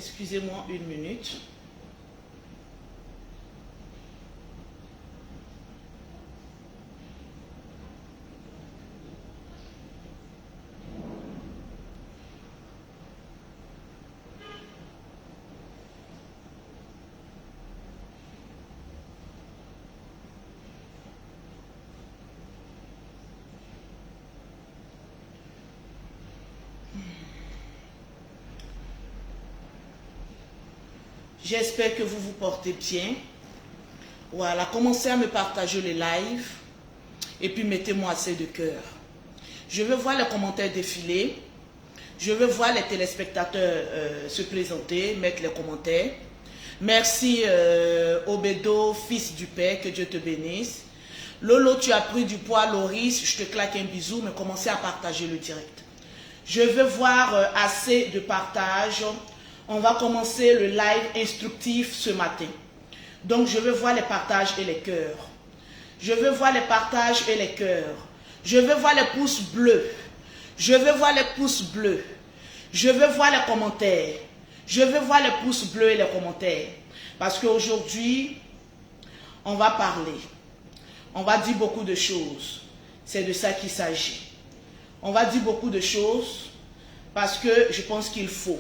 Excusez-moi une minute. J'espère que vous vous portez bien. Voilà, commencez à me partager les lives et puis mettez-moi assez de cœur. Je veux voir les commentaires défiler. Je veux voir les téléspectateurs se présenter, mettre les commentaires. Merci Obedo, fils du Père, que Dieu te bénisse. Lolo, tu as pris du poids, Loris, je te claque un bisou, mais commencez à partager le direct. Je veux voir assez de partage. On va commencer le live instructif ce matin. Donc, je veux voir les partages et les cœurs. Je veux voir les partages et les cœurs. Je veux voir les pouces bleus. Je veux voir les pouces bleus. Je veux voir les commentaires. Je veux voir les pouces bleus et les commentaires. Parce qu'aujourd'hui, on va parler. On va dire beaucoup de choses. C'est de ça qu'il s'agit. On va dire beaucoup de choses parce que je pense qu'il faut.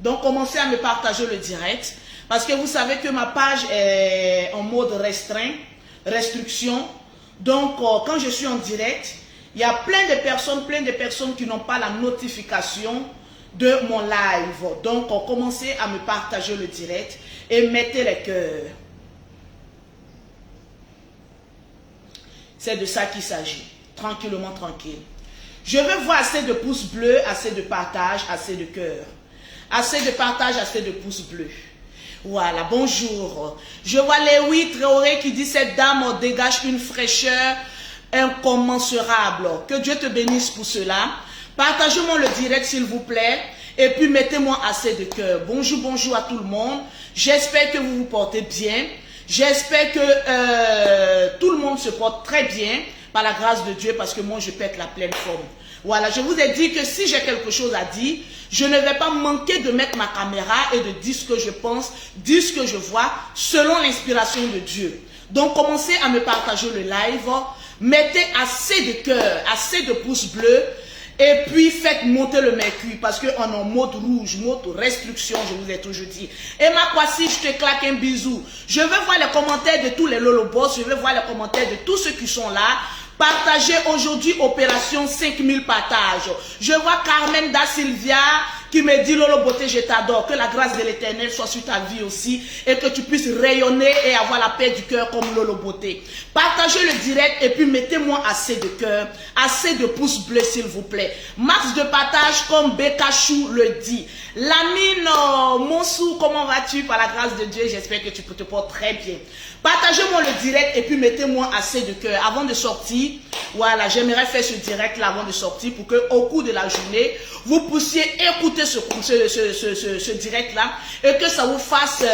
Donc, commencez à me partager le direct. Parce que vous savez que ma page est en mode restreint, restriction. Donc, quand je suis en direct, il y a plein de personnes qui n'ont pas la notification de mon live. Donc, commencez à me partager le direct et mettez les cœurs. C'est de ça qu'il s'agit. Tranquillement, tranquille. Je veux voir assez de pouces bleus, assez de partage, assez de cœur. Assez de partage, assez de pouces bleus. Voilà, bonjour. Je vois Léoui Traoré qui dit: cette dame dégage une fraîcheur incommensurable. Que Dieu te bénisse pour cela. Partagez-moi le direct s'il vous plaît. Et puis mettez-moi assez de cœur. Bonjour, bonjour à tout le monde. J'espère que vous vous portez bien. J'espère que tout le monde se porte très bien par la grâce de Dieu, parce que moi je pète la pleine forme. Voilà, je vous ai dit que si j'ai quelque chose à dire, je ne vais pas manquer de mettre ma caméra et de dire ce que je pense, dire ce que je vois, selon l'inspiration de Dieu. Donc commencez à me partager le live, mettez assez de cœur, assez de pouces bleus, et puis faites monter le mercure, parce qu'on est en mode rouge, mode restriction, je vous ai toujours dit. Et ma Kwasi, je te claque un bisou. Je veux voir les commentaires de tous les Lolobos, je veux voir les commentaires de tous ceux qui sont là. Partagez aujourd'hui opération 5000 partages. Je vois Carmen Da Silvia qui me dit: Lolo Beauté, je t'adore. Que la grâce de l'Éternel soit sur ta vie aussi et que tu puisses rayonner et avoir la paix du cœur comme Lolo Beauté. Partagez le direct et puis mettez-moi assez de cœur, assez de pouces bleus s'il vous plaît. Max de partage comme Bekachou le dit. Lamine Monsou, comment vas-tu? Par la grâce de Dieu, j'espère que tu te portes très bien. Partagez-moi le direct et puis mettez-moi assez de cœur. Avant de sortir, voilà, j'aimerais faire ce direct là avant de sortir pour que au cours de la journée, vous puissiez écouter ce direct là et que ça vous fasse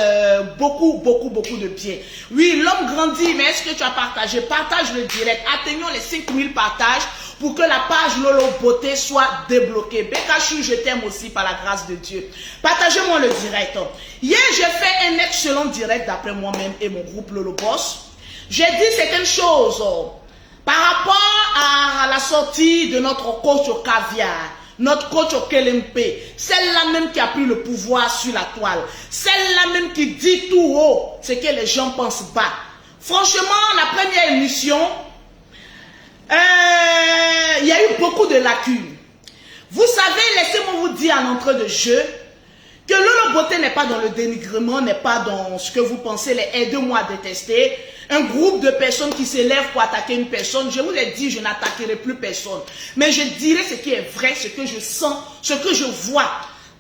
beaucoup de bien. Oui, l'homme grandit, mais est-ce que tu as partagé? Partage le direct. Atteignons les 5000 partages pour que la page Lolo Beauté soit débloquée. Bekachou, je t'aime aussi par la grâce de Dieu. Partagez-moi le direct. Hier, j'ai fait un excellent direct d'après moi-même et mon groupe Lolo Boss. J'ai dit certaines choses par rapport à la sortie de notre coach au caviar, notre coach au KLMP, celle-là même qui a pris le pouvoir sur la toile, celle-là même qui dit tout haut ce que les gens pensent bas. Franchement, la première émission, il y a eu beaucoup de lacunes. Vous savez, laissez-moi vous dire en entrée de jeu que Lolo Beauté n'est pas dans le dénigrement, n'est pas dans ce que vous pensez, les aidez-moi à détester. Un groupe de personnes qui s'élèvent pour attaquer une personne, je vous ai dit, je n'attaquerai plus personne. Mais je dirai ce qui est vrai, ce que je sens, ce que je vois,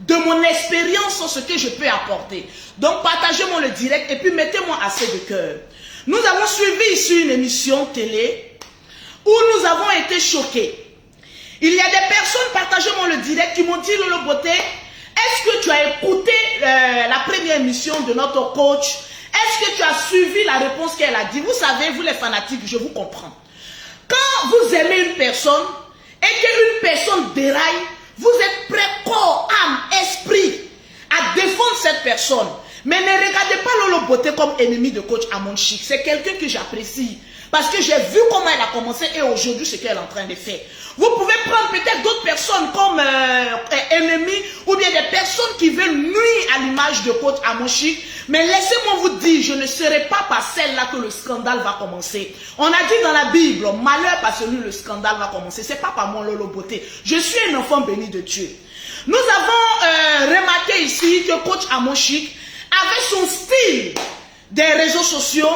de mon expérience, ce que je peux apporter. Donc partagez-moi le direct et puis mettez-moi assez de cœur. Nous avons suivi ici une émission télé où nous avons été choqués. Il y a des personnes, partagez-moi le direct, qui m'ont dit: Lolo Beauté, est-ce que tu as écouté la première émission de notre coach? Est-ce que tu as suivi la réponse qu'elle a dit? Vous savez, vous les fanatiques, je vous comprends. Quand vous aimez une personne et qu'une personne déraille, vous êtes prêt, corps, âme, esprit, à à défendre cette personne. Mais ne regardez pas Lolo Beauté comme ennemi de coach Amon Chic. C'est quelqu'un que j'apprécie. Parce que j'ai vu comment elle a commencé et aujourd'hui ce qu'elle est en train de faire. Vous pouvez prendre peut-être d'autres personnes comme ennemis ou bien des personnes qui veulent nuire à l'image de coach Amon Chic. Mais laissez-moi vous dire, je ne serai pas par celle-là que le scandale va commencer. On a dit dans la Bible, malheur par celui le scandale va commencer. C'est pas par moi Lolo Beauté. Je suis un enfant béni de Dieu. Nous avons remarqué ici que coach Amon Chic avait son style des réseaux sociaux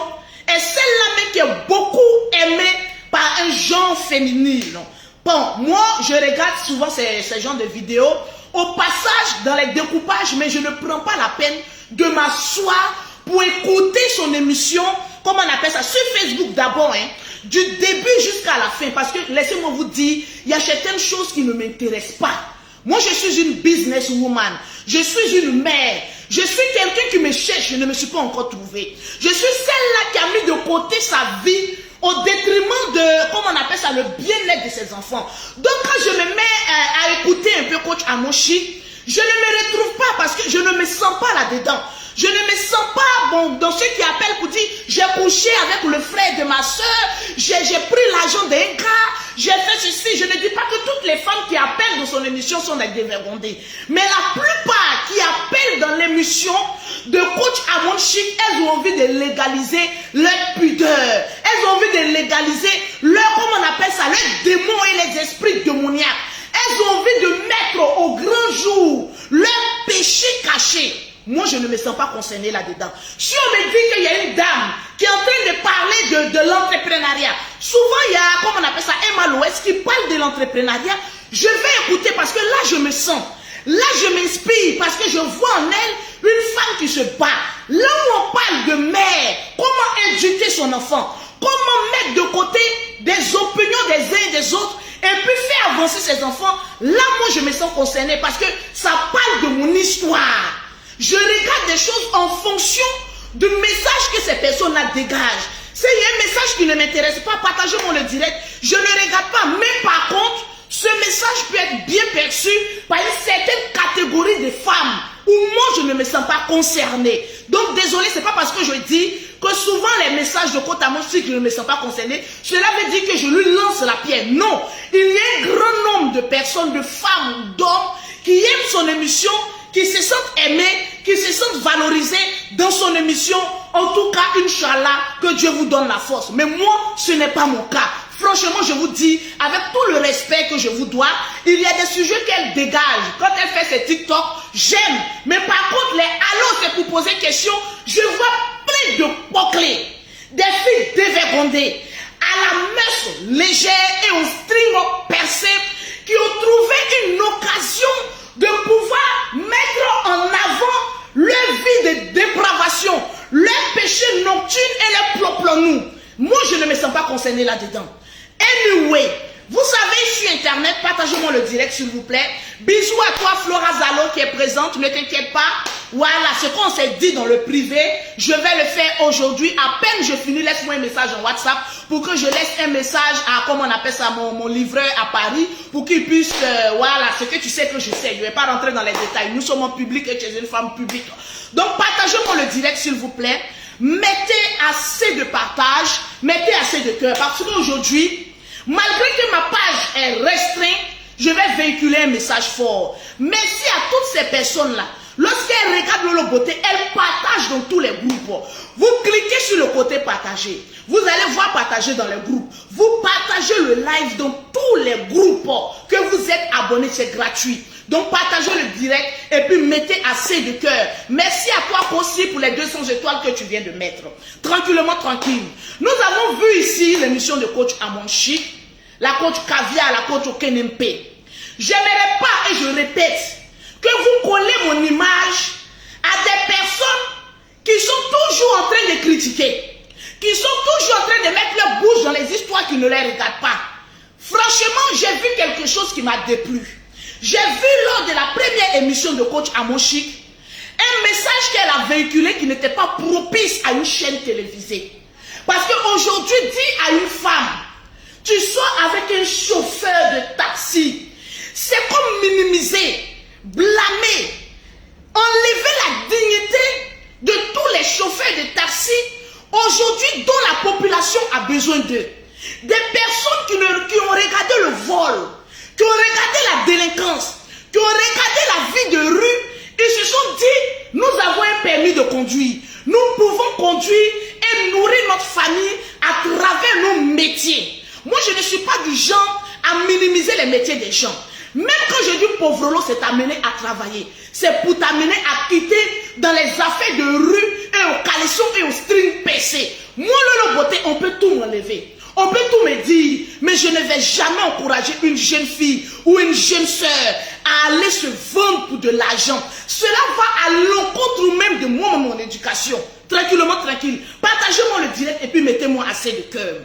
et celle-là même qui est beaucoup aimée par un genre féminin. Bon, moi je regarde souvent ces genres de vidéos au passage dans les découpages, mais je ne prends pas la peine de m'asseoir pour écouter son émission, comment on appelle ça, sur Facebook d'abord, hein, du début jusqu'à la fin, parce que laissez-moi vous dire, il y a certaines choses qui ne m'intéressent pas. Moi, je suis une businesswoman. Je suis une mère. Je suis quelqu'un qui me cherche. Je ne me suis pas encore trouvée. Je suis celle-là qui a mis de côté sa vie au détriment de, comment on appelle ça, le bien-être de ses enfants. Donc, quand je me mets à écouter un peu coach Amon Chic, je ne me retrouve pas parce que je ne me sens pas là-dedans. Je ne me sens pas bon dans ceux qui appellent pour dire j'ai couché avec le frère de ma soeur, j'ai pris l'argent d'un gars, j'ai fait ceci. Je ne dis pas que toutes les femmes qui appellent dans son émission sont des dévergondées. Mais la plupart qui appellent dans l'émission de coach Amon Chic, elles ont envie de légaliser leur pudeur. Elles ont envie de légaliser leur, comment on appelle ça, leurs démons et les esprits démoniaques. Elles ont envie de mettre au grand jour leurs péchés cachés. Moi, je ne me sens pas concernée là-dedans. Si on me dit qu'il y a une dame qui est en train de parler de l'entrepreneuriat, souvent il y a, comment on appelle ça, Emma Loès qui parle de l'entrepreneuriat, je vais écouter parce que là, je me sens. Là, je m'inspire parce que je vois en elle une femme qui se bat. Là où on parle de mère, comment éduquer son enfant, comment mettre de côté des opinions des uns et des autres et puis faire avancer ses enfants, là, moi, je me sens concernée parce que ça parle de mon histoire. Je regarde des choses en fonction du message que ces personnes-là dégagent. S'il y a un message qui ne m'intéresse pas, partagez-moi le direct. Je ne regarde pas. Mais par contre, ce message peut être bien perçu par une certaine catégorie de femmes où moi, je ne me sens pas concernée. Donc, désolé, ce n'est pas parce que je dis que souvent les messages de côte à moi, si je ne me sens pas concernée, cela veut dire que je lui lance la pierre. Non, il y a un grand nombre de personnes, de femmes, d'hommes qui aiment son émission, qui se sentent aimés, qui se sentent valorisés dans son émission. En tout cas, Inch'Allah, que Dieu vous donne la force. Mais moi, ce n'est pas mon cas. Franchement, je vous dis, avec tout le respect que je vous dois, il y a des sujets qu'elle dégage. Quand elle fait ses TikTok, j'aime. Mais par contre, les allos, c'est pour poser question. Je vois plein de poclés, des filles dévergondées, à la mèche légère et au string percé, qui ont trouvé une occasion de pouvoir mettre en avant leur vie de dépravation, leur péché nocturne et leur propre nous. Moi, je ne me sens pas concernée là-dedans. Anyway, vous savez, sur Internet, partagez-moi le direct, s'il vous plaît. Bisous à toi, Flora Zalo, qui est présente. Ne t'inquiète pas. Voilà, ce qu'on s'est dit dans le privé, je vais le faire aujourd'hui. À peine je finis, laisse-moi un message en WhatsApp pour que je laisse un message à, comment on appelle ça, mon livreur à Paris, pour qu'il puisse, voilà, ce que tu sais que je sais. Je ne vais pas rentrer dans les détails. Nous sommes en public et tu es une femme publique. Donc, partagez-moi le direct, s'il vous plaît. Mettez assez de partage, mettez assez de cœur. Parce qu'aujourd'hui, malgré que ma page est restreinte, je vais véhiculer un message fort. Merci à toutes ces personnes-là. Lorsqu'elles regardent Lolo Beauté, elles partagent dans tous les groupes. Vous cliquez sur le côté partager. Vous allez voir partager dans les groupes. Vous partagez le live dans tous les groupes que vous êtes abonnés. C'est gratuit. Donc partagez le direct et puis mettez assez de cœur. Merci à toi aussi pour les 200 étoiles que tu viens de mettre. Tranquillement, tranquille. Nous avons vu ici l'émission de coach Amon Chic, la coach Caviar, la coach Okenempe. J'aimerais pas, et je répète, que vous collez mon image à des personnes qui sont toujours en train de critiquer, qui sont toujours en train de mettre leur bouche dans les histoires qui ne les regardent pas. Franchement, j'ai vu quelque chose qui m'a déplu. J'ai vu lors de la première émission de coach Amon Chic un message qu'elle a véhiculé qui n'était pas propice à une chaîne télévisée. Parce qu'aujourd'hui, dis à une femme, tu sors avec un chauffeur de taxi. C'est comme minimiser, blâmer, enlever besoin d'eux. Des personnes qui ont regardé le vol, qui ont regardé la délinquance, qui ont regardé la vie de rue, ils se sont dit, nous avons un permis de conduire. Nous pouvons conduire et nourrir notre famille à travers nos métiers. Moi, je ne suis pas du genre à minimiser les métiers des gens. Même quand je dis pauvre, c'est t'amener à travailler. C'est pour t'amener à quitter dans les affaires de rue et aux caleçons et aux strings percés. Moi, Lolo Beauté, on peut tout m'enlever. On peut tout me dire, mais je ne vais jamais encourager une jeune fille ou une jeune sœur à aller se vendre pour de l'argent. Cela va à l'encontre même de moi, mon éducation. Tranquillement, tranquille. Partagez-moi le direct et puis mettez-moi assez de cœur.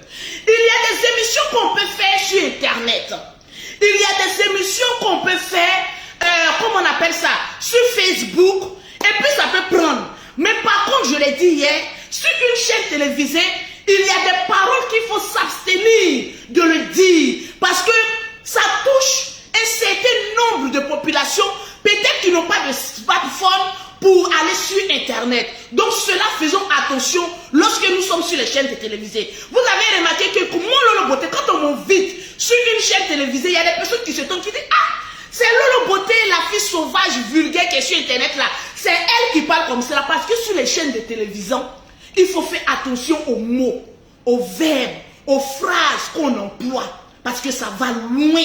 Il y a des émissions qu'on peut faire sur Internet. Il y a des émissions qu'on peut faire, comment on appelle ça, sur Facebook. Et puis ça peut prendre. Mais par contre, je l'ai dit hier, sur une chaîne télévisée, il y a des paroles qu'il faut s'abstenir de le dire. Parce que ça touche un certain nombre de populations, peut-être qui n'ont pas de smartphone pour aller sur Internet. Donc cela, faisons attention lorsque nous sommes sur les chaînes de télévisées. Vous avez remarqué que comme Lolo Beauté, quand on m'invite sur une chaîne télévisée, il y a des personnes qui se tournent, qui disent, ah, c'est Lolo Beauté, la fille sauvage, vulgaire qui est sur Internet là. C'est elle qui parle comme cela. Parce que sur les chaînes de télévision, il faut faire attention aux mots, aux verbes, aux phrases qu'on emploie. Parce que ça va loin.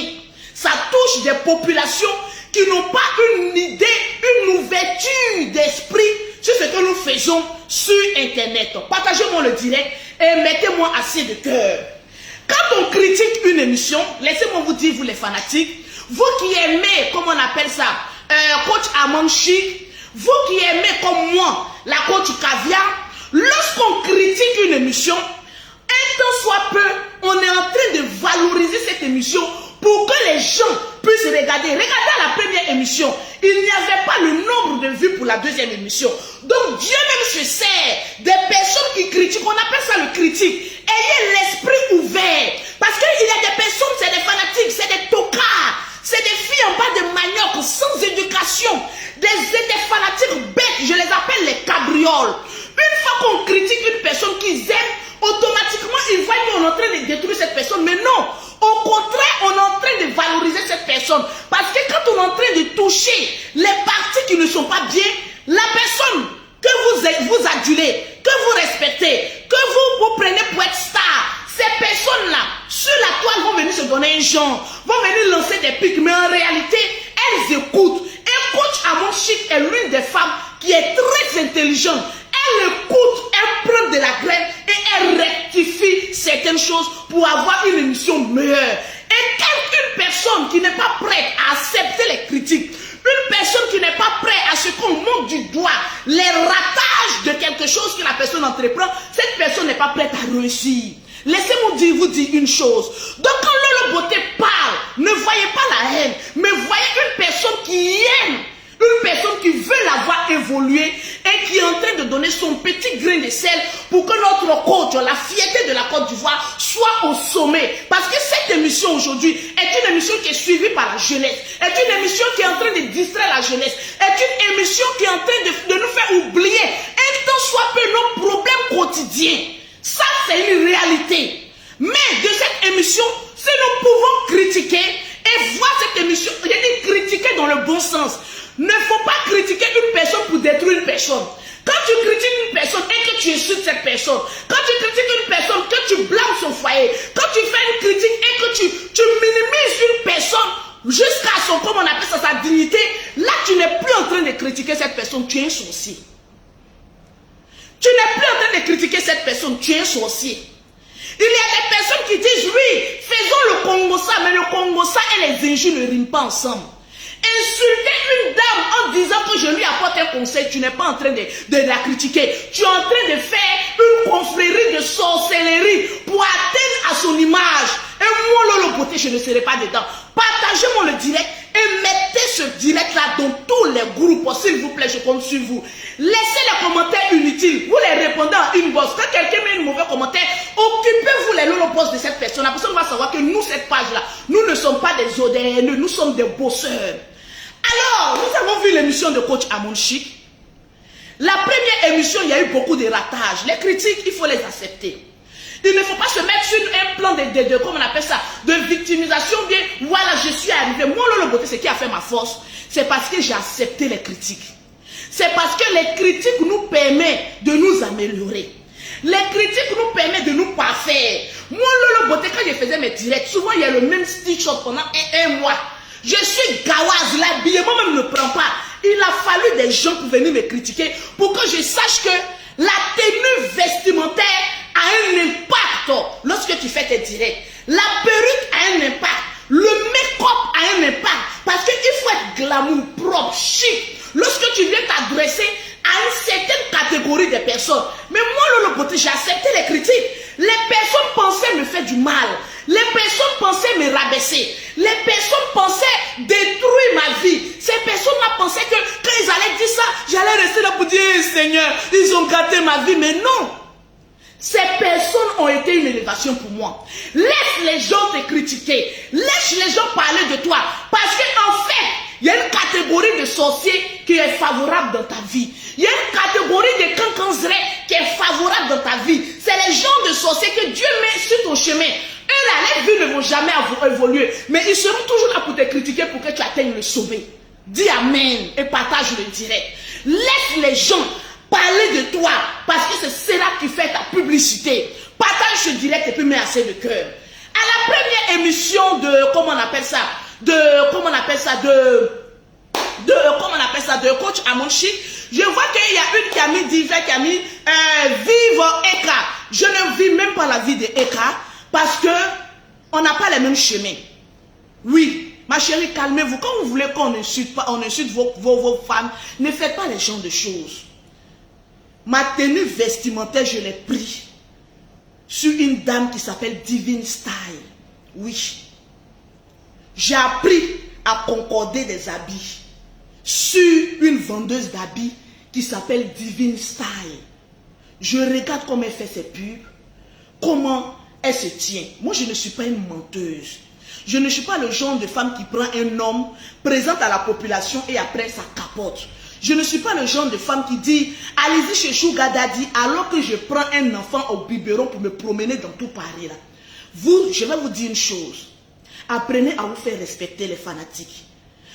Ça touche des populations qui n'ont pas une idée, une ouverture d'esprit sur ce que nous faisons sur Internet. Partagez-moi le direct et mettez-moi assez de cœur. Quand on critique une émission, laissez-moi vous dire, vous les fanatiques, vous qui aimez, comment on appelle ça, coach Amon Chic, vous qui aimez comme moi, la coach Caviar, lorsqu'on critique une émission, un temps soit peu, on est en train de valoriser cette émission pour que les gens puissent regarder. Regardez la première émission, il n'y avait pas le nombre de vues pour la deuxième émission. Donc Dieu même se sert des personnes qui critiquent, on appelle ça le critique. Ayez l'esprit ouvert, parce qu'il y a des personnes, c'est des fanatiques, c'est des tocards, c'est des filles en bas de manioc, sans éducation, des fanatiques bêtes, je les appelle les cabrioles. Une fois qu'on critique une personne qu'ils aiment, automatiquement ils voient qu'on est en train de détruire cette personne. Mais non, au contraire, on est en train de valoriser cette personne. Parce que quand on est en train de toucher les parties qui ne sont pas bien, la personne que vous adulez, que vous respectez, que vous prenez pour être star, ces personnes-là, sur la toile, vont venir se donner un genre, vont venir lancer des pics, mais en réalité, elles écoutent. Et coach Amon Chic est l'une des femmes qui est très intelligente. Elle écoute, elle prend de la graine et elle rectifie certaines choses pour avoir une émission meilleure. Et une personne qui n'est pas prête à accepter les critiques, une personne qui n'est pas prête à ce qu'on monte du doigt les ratages de quelque chose que la personne entreprend, cette personne n'est pas prête à réussir. Laissez-moi vous dire une chose. Donc quand Lolo Beauté parle, ne voyez pas la haine, mais voyez une personne qui aime, une personne qui veut la voir évoluer et qui est en train de donner son petit grain de sel pour que notre coach, la fierté de la Côte d'Ivoire, soit au sommet. Parce que cette émission aujourd'hui est une émission qui est suivie par la jeunesse, est une émission qui est en train de distraire la jeunesse, est une émission qui est en train de nous faire oublier un tant soit peu nos problèmes quotidiens. Ça, c'est une réalité. Mais de cette émission, si nous pouvons critiquer et voir cette émission, il y a dit critiquer dans le bon sens. Ne faut pas critiquer une personne pour détruire une personne. Quand tu critiques une personne et que tu insultes cette personne, quand tu critiques une personne, que tu blâmes son foyer, quand tu fais une critique et que tu minimises une personne jusqu'à son, comme on appelle ça, sa dignité, là tu n'es plus en train de critiquer cette personne, tu es un sorcier. Tu n'es plus en train de critiquer cette personne, tu es un sorcier. Il y a des personnes qui disent, oui, faisons le Congo ça, mais le Congo ça et les injures ne riment pas ensemble. Insulter une dame en disant que je lui apporte un conseil, tu n'es pas en train de la critiquer. Tu es en train de faire une confrérie de sorcellerie pour atteindre à son image. Et moi, Lolo Beauté, je ne serai pas dedans. Partagez-moi le direct et mettez ce direct-là dans tous les groupes. S'il vous plaît, je compte sur vous. Laissez les commentaires inutiles. Vous les répondez en inbox. Quand quelqu'un met un mauvais commentaire, occupez-vous les Lolo posts de cette personne. La personne va savoir que nous, cette page-là, nous ne sommes pas des ODN, nous sommes des bosseurs. Alors, nous avons vu l'émission de coach Amon Chic. La première émission, il y a eu beaucoup de ratages. Les critiques, il faut les accepter. Il ne faut pas se mettre sur un plan de comment on appelle ça, de victimisation, bien, voilà, je suis arrivé. Moi, le beauté, ce qui a fait ma force, c'est parce que j'ai accepté les critiques. C'est parce que les critiques nous permettent de nous améliorer. Les critiques nous permettent de nous parfaire. Moi, le beauté, quand je faisais mes directs, souvent, il y a le même stitch-up pendant un mois. Je suis gawaz, l'habillement même ne prend pas. Il a fallu des gens pour venir me critiquer pour que je sache que la tenue vestimentaire a un impact lorsque tu fais tes directs. La perruque a un impact. Le make-up a un impact. Parce qu'il faut être glamour, propre, chic. Lorsque tu viens t'adresser à une certaine catégorie de personnes. Mais moi, le beauté, j'ai accepté les critiques. Les personnes pensaient me faire du mal. Les personnes pensaient me rabaisser. Les personnes pensaient détruire ma vie. Ces personnes-là pensaient que quand ils allaient dire ça, j'allais rester là pour dire, Seigneur, ils ont gâté ma vie. Mais non. Ces personnes ont été une élévation pour moi. Laisse les gens te critiquer. Laisse les gens parler de toi. Parce qu'en fait, il y a une catégorie de sorciers qui est favorable dans ta vie. Il y a une catégorie de cancanzrés qui est favorable dans ta vie. C'est les gens de sorciers que Dieu met sur ton chemin. Eux là, les vies ne vont jamais évoluer. Mais ils seront toujours là pour te critiquer pour que tu atteignes le sommet. Dis Amen et partage le direct. Laisse les gens parler de toi parce que c'est cela qui fait ta publicité. Partage ce direct et puis mets assez de cœur. À la première émission de, comment on appelle ça, de coach Amonchi, je vois qu'il y a une qui a mis divers, qui a mis vive Eka. Je ne vis même pas la vie de Eka parce que on n'a pas les mêmes chemins. Oui, ma chérie, calmez-vous. Quand vous voulez qu'on insulte pas, on insulte vos femmes, ne faites pas les genres de choses. Ma tenue vestimentaire, je l'ai pris sur une dame qui s'appelle Divine Style. Oui. J'ai appris à concorder des habits sur une vendeuse d'habits qui s'appelle Divine Style. Je regarde comment elle fait ses pubs, comment elle se tient. Moi, je ne suis pas une menteuse. Je ne suis pas le genre de femme qui prend un homme, présente à la population et après ça capote. Je ne suis pas le genre de femme qui dit « Allez-y chez Sugar Daddy alors que je prends un enfant au biberon pour me promener dans tout Paris. » là. Vous, je vais vous dire une chose. Apprenez à vous faire respecter les fanatiques.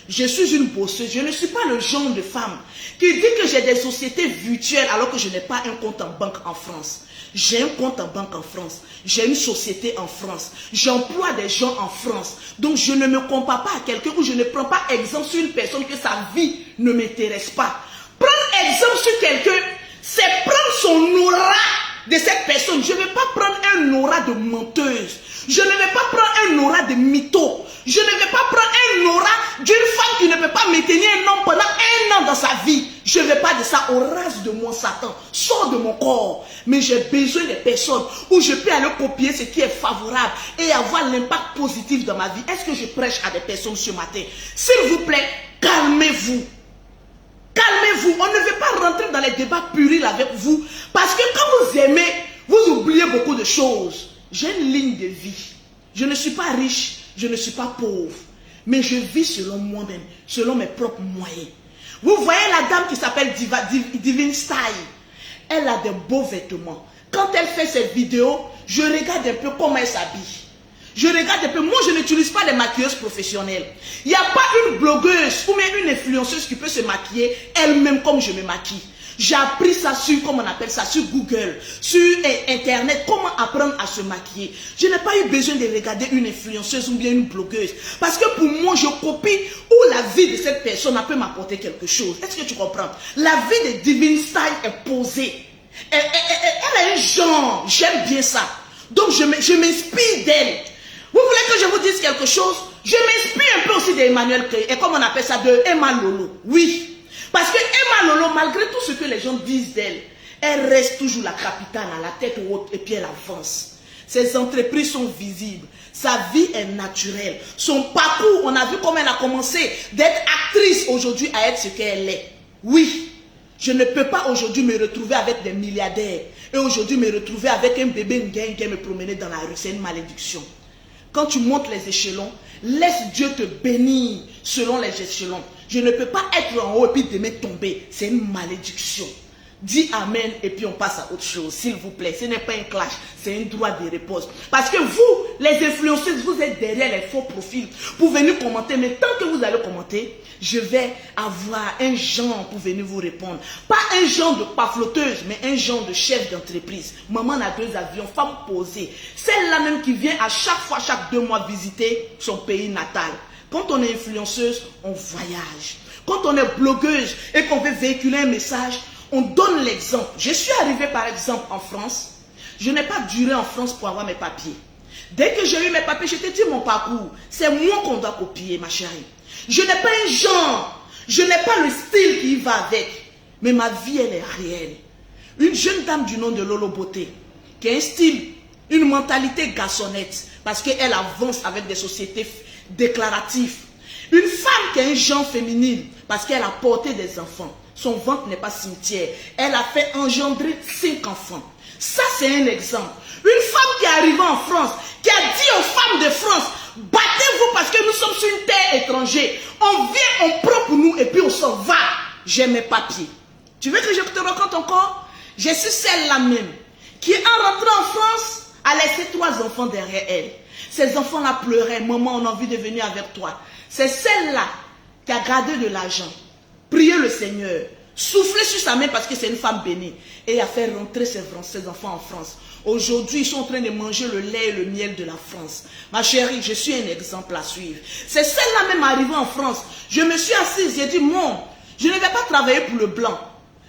Je suis une bosseuse. Je ne suis pas le genre de femme qui dit que j'ai des sociétés virtuelles alors que je n'ai pas un compte en banque en France. J'ai un compte en banque en France. J'ai une société en France. J'emploie des gens en France. Donc je ne me compare pas à quelqu'un ou je ne prends pas exemple sur une personne que sa vie ne m'intéresse pas. Prendre exemple sur quelqu'un, c'est prendre son aura de cette personne. Je ne vais pas prendre un aura de menteuse. Je ne vais pas prendre un aura de mytho. Je ne vais pas prendre un aura d'une femme qui ne peut pas maintenir un homme pendant un an dans sa vie. Je ne vais pas de ça. Au rase de moi, Satan. Sors de mon corps. Mais j'ai besoin des personnes où je peux aller copier ce qui est favorable et avoir l'impact positif dans ma vie. Est-ce que je prêche à des personnes ce matin? S'il vous plaît, calmez-vous. Calmez-vous. On ne veut pas rentrer dans les débats puérils avec vous. Parce que quand vous aimez, vous oubliez beaucoup de choses. J'ai une ligne de vie. Je ne suis pas riche, je ne suis pas pauvre. Mais je vis selon moi-même, selon mes propres moyens. Vous voyez la dame qui s'appelle Divine Style. Elle a des beaux vêtements. Quand elle fait ses vidéos, je regarde un peu comment elle s'habille. Je regarde un peu. Moi, je n'utilise pas les maquilleuses professionnelles. Il n'y a pas une blogueuse ou même une influenceuse qui peut se maquiller elle-même comme je me maquille. J'ai appris ça sur, comment on appelle ça, sur Google, sur Internet, comment apprendre à se maquiller. Je n'ai pas eu besoin de regarder une influenceuse ou bien une blogueuse. Parce que pour moi, je copie où la vie de cette personne peut m'apporter quelque chose. Est-ce que tu comprends? La vie de Divine Style est posée. Elle a un genre, j'aime bien ça. Donc je m'inspire d'elle. Vous voulez que je vous dise quelque chose? Je m'inspire un peu aussi d'Emmanuel Kay, et comme on appelle ça, de Emma Lolo. Oui. Parce que Emma Lolo, malgré tout ce que les gens disent d'elle, elle reste toujours la capitale à la tête haute et puis elle avance. Ses entreprises sont visibles. Sa vie est naturelle. Son parcours, on a vu comment elle a commencé d'être actrice aujourd'hui à être ce qu'elle est. Oui, je ne peux pas aujourd'hui me retrouver avec des milliardaires et aujourd'hui me retrouver avec un bébé Nguyen qui me promener dans la rue. C'est une malédiction. Quand tu montes les échelons, laisse Dieu te bénir selon les échelons. Je ne peux pas être en haut et puis t'aimer tomber. C'est une malédiction. Dis amen et puis on passe à autre chose, s'il vous plaît. Ce n'est pas un clash, c'est un droit de réponse. Parce que vous, les influenceuses, vous êtes derrière les faux profils pour venir commenter. Mais tant que vous allez commenter, je vais avoir un genre pour venir vous répondre. Pas un genre de pafloteuse, mais un genre de chef d'entreprise. Maman a 2 avions, femme posée. Celle-là même qui vient à chaque fois, chaque 2 mois visiter son pays natal. Quand on est influenceuse, on voyage. Quand on est blogueuse et qu'on veut véhiculer un message, on donne l'exemple. Je suis arrivée par exemple en France. Je n'ai pas duré en France pour avoir mes papiers. Dès que j'ai eu mes papiers, je t'ai dit mon parcours. C'est moi qu'on doit copier, ma chérie. Je n'ai pas un genre. Je n'ai pas le style qui y va avec. Mais ma vie, elle est réelle. Une jeune dame du nom de Lolo Beauté, qui a un style, une mentalité garçonnette, parce qu'elle avance avec des sociétés déclaratives. Une femme qui a un genre féminin, parce qu'elle a porté des enfants. Son ventre n'est pas cimetière. Elle a fait engendrer 5 enfants. Ça, c'est un exemple. Une femme qui est arrivée en France, qui a dit aux femmes de France, battez-vous parce que nous sommes sur une terre étrangère. On vient, on prend pour nous et puis on s'en va. J'ai mes papiers. Tu veux que je te raconte encore? Je suis celle-là même qui, en rentrant en France, a laissé 3 enfants derrière elle. Ces enfants-là pleuraient. Maman, on a envie de venir avec toi. C'est celle-là qui a gardé de l'argent. Priez le Seigneur, soufflez sur sa main parce que c'est une femme bénie et a fait rentrer ses enfants en France. Aujourd'hui, ils sont en train de manger le lait et le miel de la France. Ma chérie, je suis un exemple à suivre. C'est celle-là même arrivée en France. Je me suis assise, j'ai dit, non, je ne vais pas travailler pour le blanc,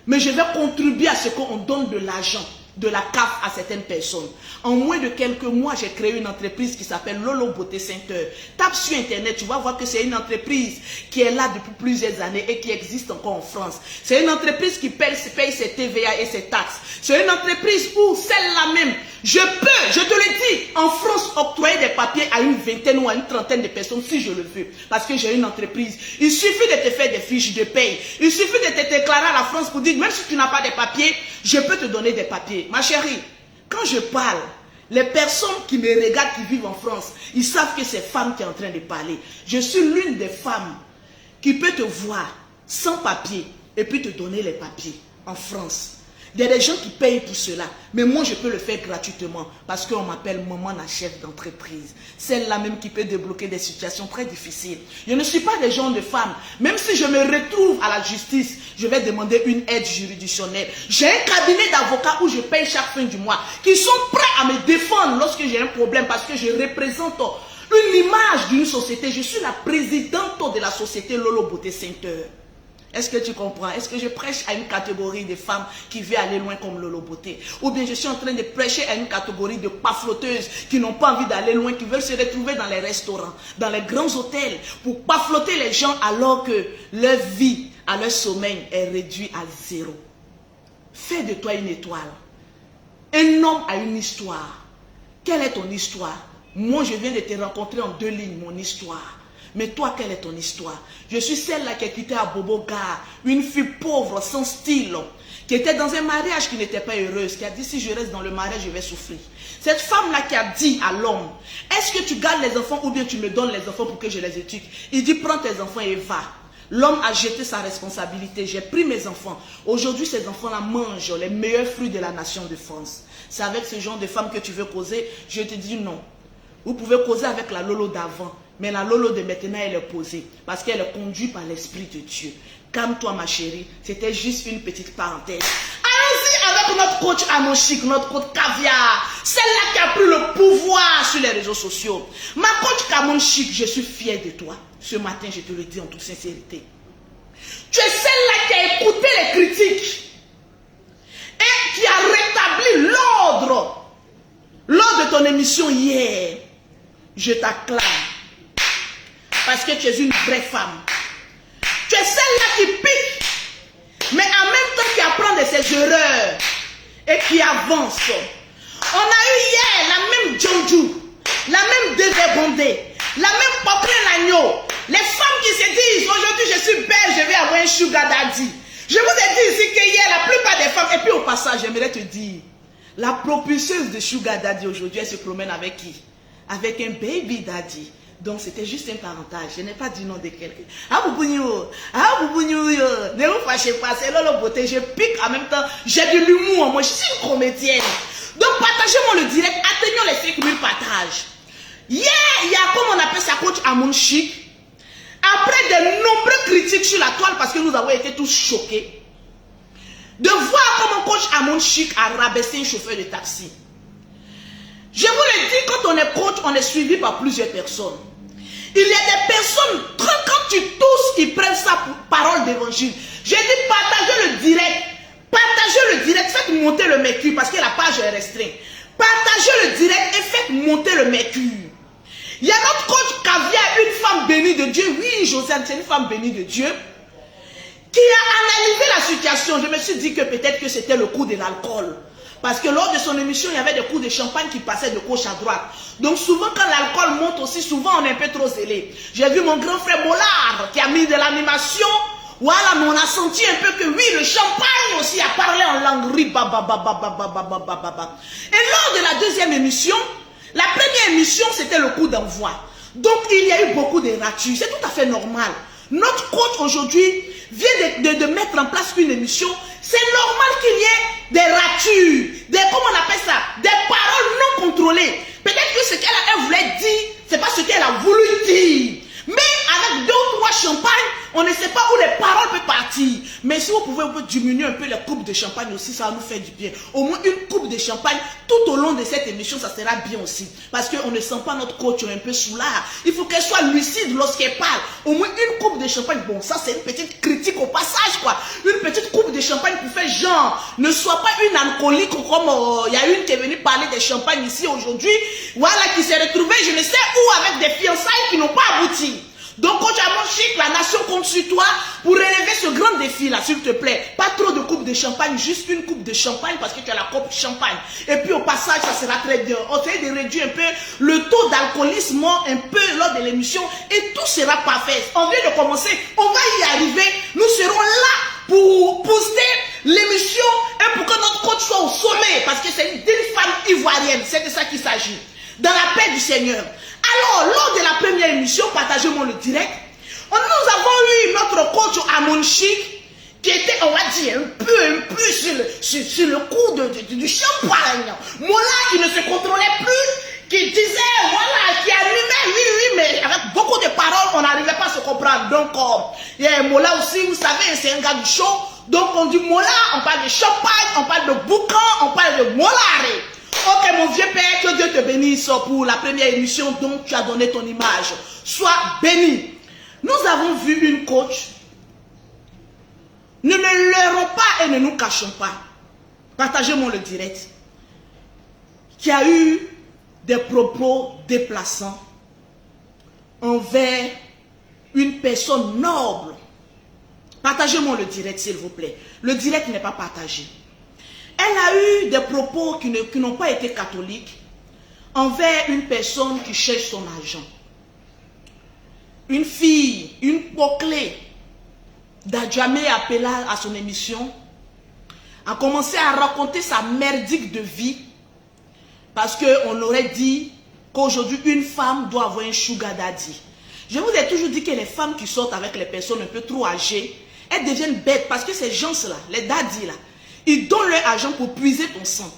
mais je vais contribuer à ce qu'on donne de l'argent, de la CAF à certaines personnes. En moins de quelques mois, j'ai créé une entreprise qui s'appelle Lolo Beauté Center. Tape sur internet, tu vas voir que c'est une entreprise qui est là depuis plusieurs années et qui existe encore en France. C'est une entreprise qui paye ses TVA et ses taxes. C'est une entreprise où celle-là même, je peux, je te le dis, en France, octroyer des papiers à une vingtaine ou à une trentaine de personnes si je le veux. Parce que j'ai une entreprise. Il suffit de te faire des fiches de paye. Il suffit de te déclarer à la France pour dire, même si tu n'as pas de papiers, je peux te donner des papiers. Ma chérie, quand je parle, les personnes qui me regardent, qui vivent en France, ils savent que c'est femme qui est en train de parler. Je suis l'une des femmes qui peut te voir sans papier et puis te donner les papiers en France. Il y a des gens qui payent pour cela, mais moi je peux le faire gratuitement parce qu'on m'appelle maman la chef d'entreprise. Celle-là même qui peut débloquer des situations très difficiles. Je ne suis pas des gens de femmes. Même si je me retrouve à la justice, je vais demander une aide juridictionnelle. J'ai un cabinet d'avocats où je paye chaque fin du mois, qui sont prêts à me défendre lorsque j'ai un problème parce que je représente une image d'une société. Je suis la présidente de la société Lolo Beauté Center. Est-ce que tu comprends? Est-ce que je prêche à une catégorie de femmes qui veut aller loin comme Lolo Beauté? Ou bien je suis en train de prêcher à une catégorie de pafloteuses qui n'ont pas envie d'aller loin, qui veulent se retrouver dans les restaurants, dans les grands hôtels, pour pafloter les gens alors que leur vie, à leur sommeil est réduit à 0. Fais de toi une étoile. Un homme a une histoire. Quelle est ton histoire? Moi, je viens de te rencontrer en 2 lignes, mon histoire. Mais toi, quelle est ton histoire? Je suis celle-là qui a quitté à Bobo Gare, une fille pauvre, sans style, qui était dans un mariage qui n'était pas heureuse, qui a dit si je reste dans le mariage, je vais souffrir. Cette femme-là qui a dit à l'homme, est-ce que tu gardes les enfants ou bien tu me donnes les enfants pour que je les éduque? Il dit prends tes enfants et va. L'homme a jeté sa responsabilité, j'ai pris mes enfants. Aujourd'hui, ces enfants-là mangent les meilleurs fruits de la nation de France. C'est avec ce genre de femme que tu veux causer? Je te dis non. Vous pouvez causer avec la Lolo d'avant. Mais la Lolo de maintenant, elle est posée. Parce qu'elle est conduite par l'Esprit de Dieu. Calme-toi, ma chérie. C'était juste une petite parenthèse. Allons-y avec notre coach Amonchic, notre coach Caviar. Celle-là qui a pris le pouvoir sur les réseaux sociaux. Ma coach Amonchic, je suis fière de toi. Ce matin, je te le dis en toute sincérité. Tu es celle-là qui a écouté les critiques. Et qui a rétabli l'ordre. Lors de ton émission hier, je t'acclame. Parce que tu es une vraie femme. Tu es celle-là qui pique, mais en même temps qui apprend de ses erreurs et qui avance. On a eu hier la même Djondjou, la même Dédé Bondé, la même Popré Lagno. Les femmes qui se disent aujourd'hui je suis belle, je vais avoir un sugar daddy. Je vous ai dit ici que hier la plupart des femmes, et puis au passage j'aimerais te dire, la propulseuse de sugar daddy aujourd'hui elle se promène avec qui? Avec un baby daddy. Donc, c'était juste un parentage. Je n'ai pas dit nom de quelqu'un. Ah, Boubounio. Ah, Boubounio. Ne vous fâchez pas. C'est là la beauté. Je pique en même temps. J'ai de l'humour. Moi, je suis une comédienne. Donc, partagez-moi le direct. Atteignons les 5000 partages. Hier, il y a, comme on appelle ça, coach Amon Chic. Après de nombreuses critiques sur la toile, parce que nous avons été tous choqués, de voir comment coach Amon Chic a rabaissé un chauffeur de taxi. Je vous le dis, quand on est coach, on est suivi par plusieurs personnes. Il y a des personnes, quand tu tousses, ils prennent ça pour parole d'évangile. J'ai dit, partagez le direct. Partagez le direct, faites monter le mercure, parce que la page est restreinte. Partagez le direct et faites monter le mercure. Il y a notre coach Caviar, une femme bénie de Dieu. Oui, Josiane, c'est une femme bénie de Dieu. Qui a analysé la situation. Je me suis dit que peut-être que c'était le coup de l'alcool. Parce que lors de son émission, il y avait des coups de champagne qui passaient de gauche à droite. Donc souvent, quand l'alcool monte aussi, souvent on est un peu trop zélé. J'ai vu mon grand frère Bollard qui a mis de l'animation. Voilà, mais on a senti un peu que oui, le champagne aussi a parlé en langue. Et lors de la deuxième émission, la première émission, c'était le coup d'envoi. Donc, il y a eu beaucoup de ratures. C'est tout à fait normal. Notre coach aujourd'hui vient de mettre en place une émission. C'est normal qu'il y ait des ratures, comment on appelle ça, des paroles non contrôlées. Peut-être que ce qu'elle voulait dire, c'est pas ce qu'elle a voulu dire. Mais avec 2 ou 3 champagnes, on ne sait pas où les paroles peuvent partir. Mais si vous pouvez diminuer un peu les coupes de champagne aussi, ça va nous faire du bien. Au moins une coupe de champagne tout au long de cette émission, ça sera bien aussi. Parce qu'on ne sent pas notre coach un peu soulard. Il faut qu'elle soit lucide lorsqu'elle parle. Au moins une coupe de champagne. Bon, ça c'est une petite critique au passage, quoi. Une petite coupe de champagne pour faire genre. Ne sois pas une alcoolique comme il y a une qui est venue parler des champagnes ici aujourd'hui. Voilà, qui s'est retrouvée je ne sais où avec des fiançailles qui n'ont pas abouti. Donc, coach Amon Chic, la nation compte sur toi pour relever ce grand défi-là, s'il te plaît. Pas trop de coupe de champagne, juste une coupe de champagne parce que tu as la coupe champagne. Et puis, au passage, ça sera très bien. On essaie de réduire un peu le taux d'alcoolisme un peu lors de l'émission et tout sera parfait. On vient de commencer, on va y arriver. Nous serons là pour booster l'émission et pour que notre coach soit au sommet parce que c'est une femme ivoirienne. C'est de ça qu'il s'agit. Dans la paix du Seigneur. Alors, lors de la première émission, partagez-moi le direct, nous avons eu notre coach Amon Chic qui était, on va dire, un peu sur le coup du champagne. Mola qui ne se contrôlait plus, qui disait, voilà, qui animait, oui, mais avec beaucoup de paroles, on n'arrivait pas à se comprendre. Donc, Mola aussi, vous savez, c'est un gars du show. Donc, on dit Mola, on parle de champagne, on parle de boucan, on parle de molare. Ok, mon vieux père, que Dieu te bénisse pour la première émission dont tu as donné ton image. Sois béni. Nous avons vu une coach. Ne leurrons pas et ne nous cachons pas. Partagez-moi le direct. Qui a eu des propos déplaçants envers une personne noble. Partagez-moi le direct, s'il vous plaît. Le direct n'est pas partagé. Elle a eu des propos qui n'ont pas été catholiques envers une personne qui cherche son argent. Une fille, une poclée, d'Adjamé appelée à son émission, a commencé à raconter sa merdique de vie parce qu'on aurait dit qu'aujourd'hui une femme doit avoir un sugar daddy. Je vous ai toujours dit que les femmes qui sortent avec les personnes un peu trop âgées, elles deviennent bêtes parce que ces gens-là, les daddies là, ils donnent leur argent pour puiser ton sang.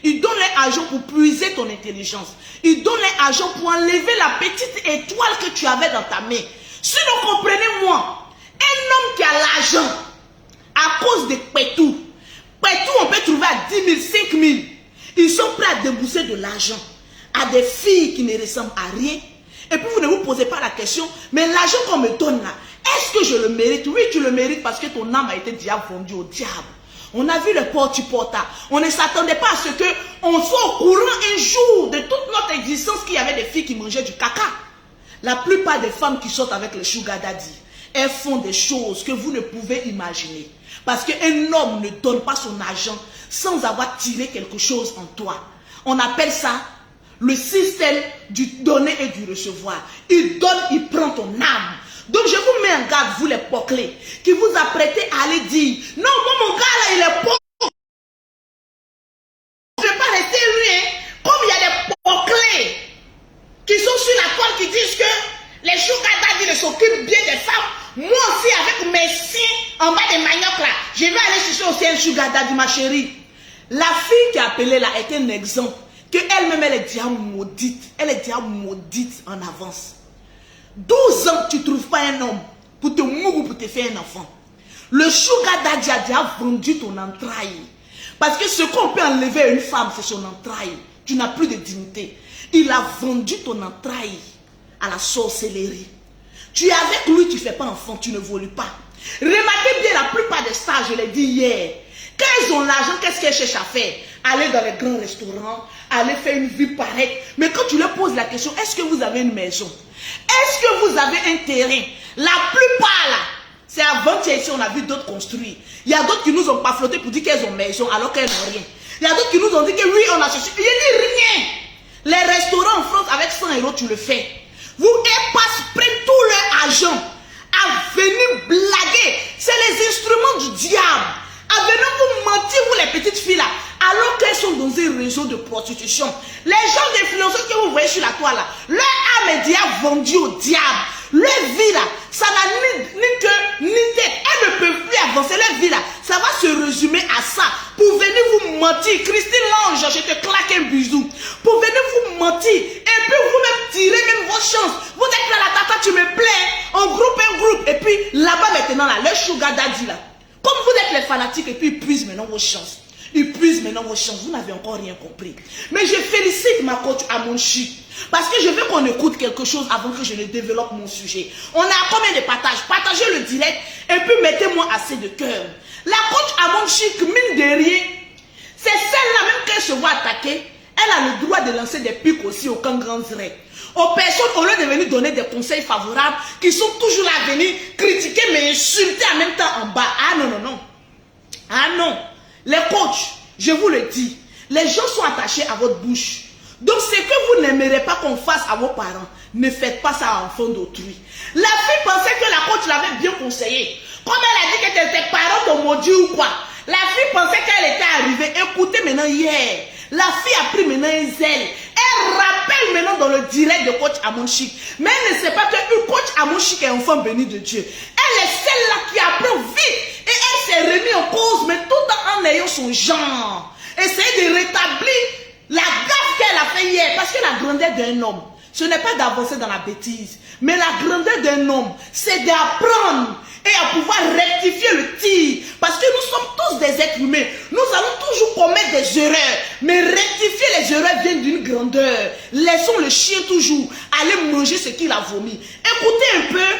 Ils donnent leur argent pour puiser ton intelligence. Ils donnent leur argent pour enlever la petite étoile que tu avais dans ta main. Sinon, comprenez-moi, un homme qui a l'argent à cause de Pétou, on peut trouver à 10 000, 5 000. Ils sont prêts à débourser de l'argent à des filles qui ne ressemblent à rien. Et puis vous ne vous posez pas la question, mais l'argent qu'on me donne là, est-ce que je le mérite? Oui, tu le mérites parce que ton âme a été déjà vendue au diable. On a vu le porte-porta. On ne s'attendait pas à ce qu'on soit au courant un jour de toute notre existence qu'il y avait des filles qui mangeaient du caca. La plupart des femmes qui sortent avec les sugar daddy, elles font des choses que vous ne pouvez imaginer. Parce qu'un homme ne donne pas son argent sans avoir tiré quelque chose en toi. On appelle ça le système du donner et du recevoir. Il donne, il prend ton âme. Donc je vous mets en garde, vous les poclés, qui vous apprêtez à aller dire, non, moi mon gars là, il est pauvre. Je ne vais pas rester lui, hein. Comme il y a des poclés qui sont sur la toile qui disent que s'occupe bien des femmes. Moi aussi, avec mes seins en bas des maniocs là, je vais aller chercher aussi un sugar daddy, ma chérie. La fille qui a appelé là est un exemple. Que elle-même, elle est déjà maudite. Elle est déjà maudite en avance. 12 ans, tu ne trouves pas un homme pour te mourir ou pour te faire un enfant. Le sugar daddy a déjà vendu ton entraille. Parce que ce qu'on peut enlever à une femme, c'est son entraille. Tu n'as plus de dignité. Il a vendu ton entraille à la sorcellerie. Tu es avec lui, tu ne fais pas enfant, tu ne voles pas. Remarquez bien, la plupart des stars, je l'ai dit hier, quand ils ont l'argent, qu'est-ce qu'elles cherchent à faire? Aller dans les grands restaurants, aller faire une vie pareille. Mais quand tu leur poses la question, est-ce que vous avez une maison? Est-ce que vous avez un terrain? La plupart là, c'est avant-hier ici, on a vu d'autres construire. Il y a d'autres qui nous ont pas flotté pour dire qu'elles ont maison alors qu'elles n'ont rien. Il y a d'autres qui nous ont dit que oui, on a cherché. Il n'y a rien. Les restaurants en France, avec 100 €, tu le fais. Prennent tout leur argent à venir blaguer. C'est les instruments du diable. À venir vous mentir, vous les petites filles là, alors qu'elles sont dans un réseau de prostitution. Les gens d'influenceurs que vous voyez sur la toile là, leur âme est déjà vendue au diable. Leur vie là, ça n'a ni queue ni tête. Elles ne peuvent plus avancer. Leur vie là, ça va se résumer à ça. Pour venir vous mentir, Christine Lange, je te claque un bisou. Pour venir vous mentir, et puis vous-même tirer même vos chances. Vous êtes là, la tata, tu me plais, en groupe, un groupe. Et puis là-bas maintenant, là, le sugar daddy là. Comme vous êtes les fanatiques, et puis ils puisent maintenant vos chances. Ils puisent maintenant vos chances. Vous n'avez encore rien compris. Mais je félicite ma coach Amon Chic. Parce que je veux qu'on écoute quelque chose avant que je ne développe mon sujet. On a combien de partages? Partagez le direct et puis mettez-moi assez de cœur. La coach Amon Chic, mine de rien, c'est celle-là même qu'elle se voit attaquer. Elle a le droit de lancer des pics aussi au camp Grand Zré. Aux personnes, au lieu de venir donner des conseils favorables, qui sont toujours là à venir critiquer mais insulter en même temps en bas. Ah non, non, non. Ah non. Les coachs, je vous le dis, les gens sont attachés à votre bouche. Donc ce que vous n'aimerez pas qu'on fasse à vos parents, ne faites pas ça à l'enfant d'autrui. La fille pensait que la coach l'avait bien conseillé. Comme elle a dit que tes parents t'ont maudit ou quoi. La fille pensait qu'elle était arrivée. Écoutez maintenant hier. La fille a pris maintenant un zèle. Elle rappelle maintenant dans le direct de coach Amon Chic. Mais elle ne sait pas que une coach Amon Chic est enfant béni de Dieu. Elle est celle-là qui apprend vite. Et elle s'est remise en cause, mais tout en ayant son genre. Essayer de rétablir la gaffe qu'elle a fait hier. Parce que la grandeur d'un homme, ce n'est pas d'avancer dans la bêtise. Mais la grandeur d'un homme, c'est d'apprendre et à pouvoir rectifier le tir. Parce que nous sommes tous des êtres humains. Nous allons toujours commettre des erreurs. Mais rectifier les erreurs vient d'une grandeur. Laissons le chien toujours aller manger ce qu'il a vomi. Écoutez un peu.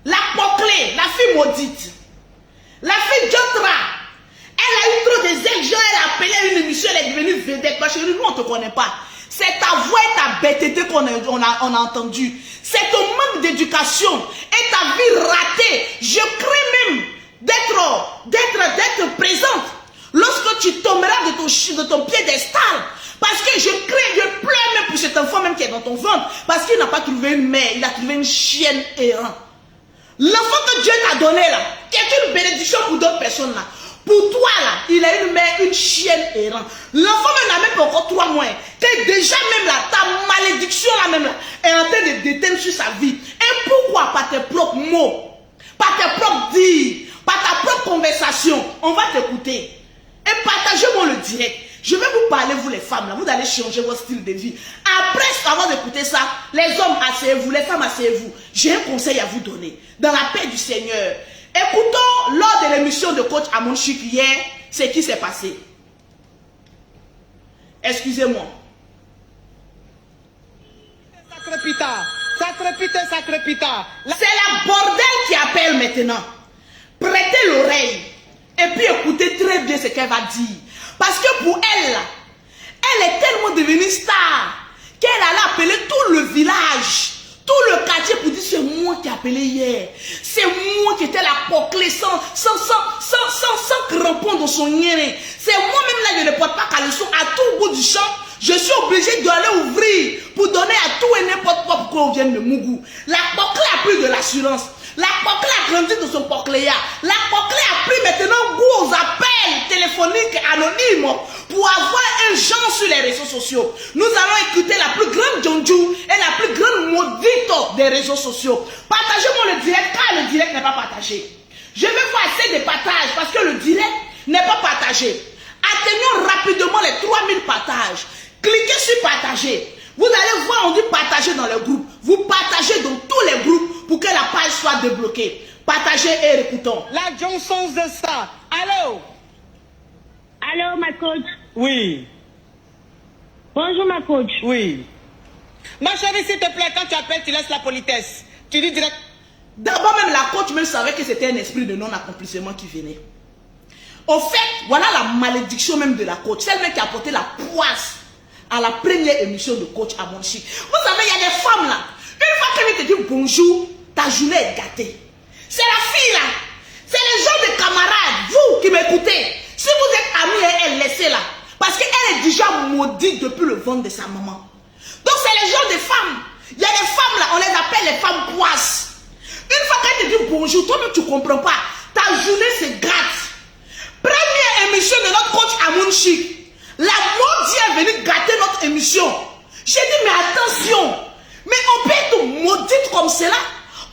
La Poclé, la fille maudite. La fille Jotra. Elle a eu trop des ex, elle a appelé à une émission, elle est devenue vedette. Ma chérie, nous on ne te connaît pas. C'est ta voix et ta bêteté qu'on a entendu. C'est ton manque d'éducation et ta vie ratée. Je crains même d'être présente lorsque tu tomberas de ton piédestal. Parce que je pleure même pour cet enfant même qui est dans ton ventre. Parce qu'il n'a pas trouvé une mère, il a trouvé une chienne errante. L'enfant que Dieu t'a donné là, qui est une bénédiction pour d'autres personnes là. Pour toi là, il a une mère, une chienne errante. L'enfant n'a même pas encore 3 mois. Que déjà même là, ta malédiction là même là, est en train de déteindre sur sa vie. Et pourquoi? Par tes propres mots, par tes propres dires, par ta propre conversation. On va t'écouter. Et partagez-moi le direct. Je vais vous parler, vous les femmes là, vous allez changer votre style de vie. Après, avant d'écouter ça, les hommes asseyez-vous, les femmes asseyez-vous. J'ai un conseil à vous donner. Dans la paix du Seigneur. Écoutons, lors de l'émission de coach Amon Chic hier, ce qui s'est passé. Excusez-moi. Sacré pita. C'est la bordel qui appelle maintenant. Prêtez l'oreille. Et puis écoutez très bien ce qu'elle va dire. Parce que pour elle, elle est tellement devenue star qu'elle allait appeler tout le village. Tout le quartier pour dire c'est moi qui ai appelé hier. C'est moi qui étais la Poclé sans crampon dans son nez. C'est moi-même là, je ne porte pas caleçon à tout bout du champ. Je suis obligé d'aller ouvrir pour donner à tout et n'importe quoi pour qu'on vienne de Mougou. La Poclé a pris de l'assurance. La Poclé a grandi de son Pocléa. La Poclé a pris maintenant goût aux appels téléphoniques anonymes pour avoir un genre sur les réseaux sociaux. Nous allons écouter la plus grande Djondjou et la plus grande maudite des réseaux sociaux. Partagez-moi le direct car le direct n'est pas partagé. Je vais voir assez de partages parce que le direct n'est pas partagé. Atteignons rapidement les 3000 partages. Cliquez sur partager. Vous allez voir, on dit partager dans le groupe. Vous partagez dans tous les groupes pour que la page soit débloquée. Partagez et écoutons. La Johnson de ça. Allô? Allô, ma coach. Oui. Bonjour, ma coach. Oui. Ma chérie, s'il te plaît, quand tu appelles, tu laisses la politesse. Tu dis direct. D'abord, même la coach même savait que c'était un esprit de non-accomplissement qui venait. Au fait, voilà la malédiction même de la coach. C'est elle qui a porté la poisse à la première émission de coach à Monchi. Vous savez, il y a des femmes là. Une fois qu'elle te dit bonjour, ta journée est gâtée. C'est la fille là. C'est les gens de camarades, vous qui m'écoutez. Si vous êtes amis et elle, laissez-la. Parce qu'elle est déjà maudite depuis le ventre de sa maman. Donc c'est les gens des femmes. Il y a des femmes là, on les appelle les femmes poisses. Une fois qu'elle te dit bonjour, toi-même tu ne comprends pas. Ta journée se gâte. Première émission de notre coach Amoun Chic. La maudite est venue gâter notre émission. J'ai dit, mais attention. Mais on peut être maudite comme cela.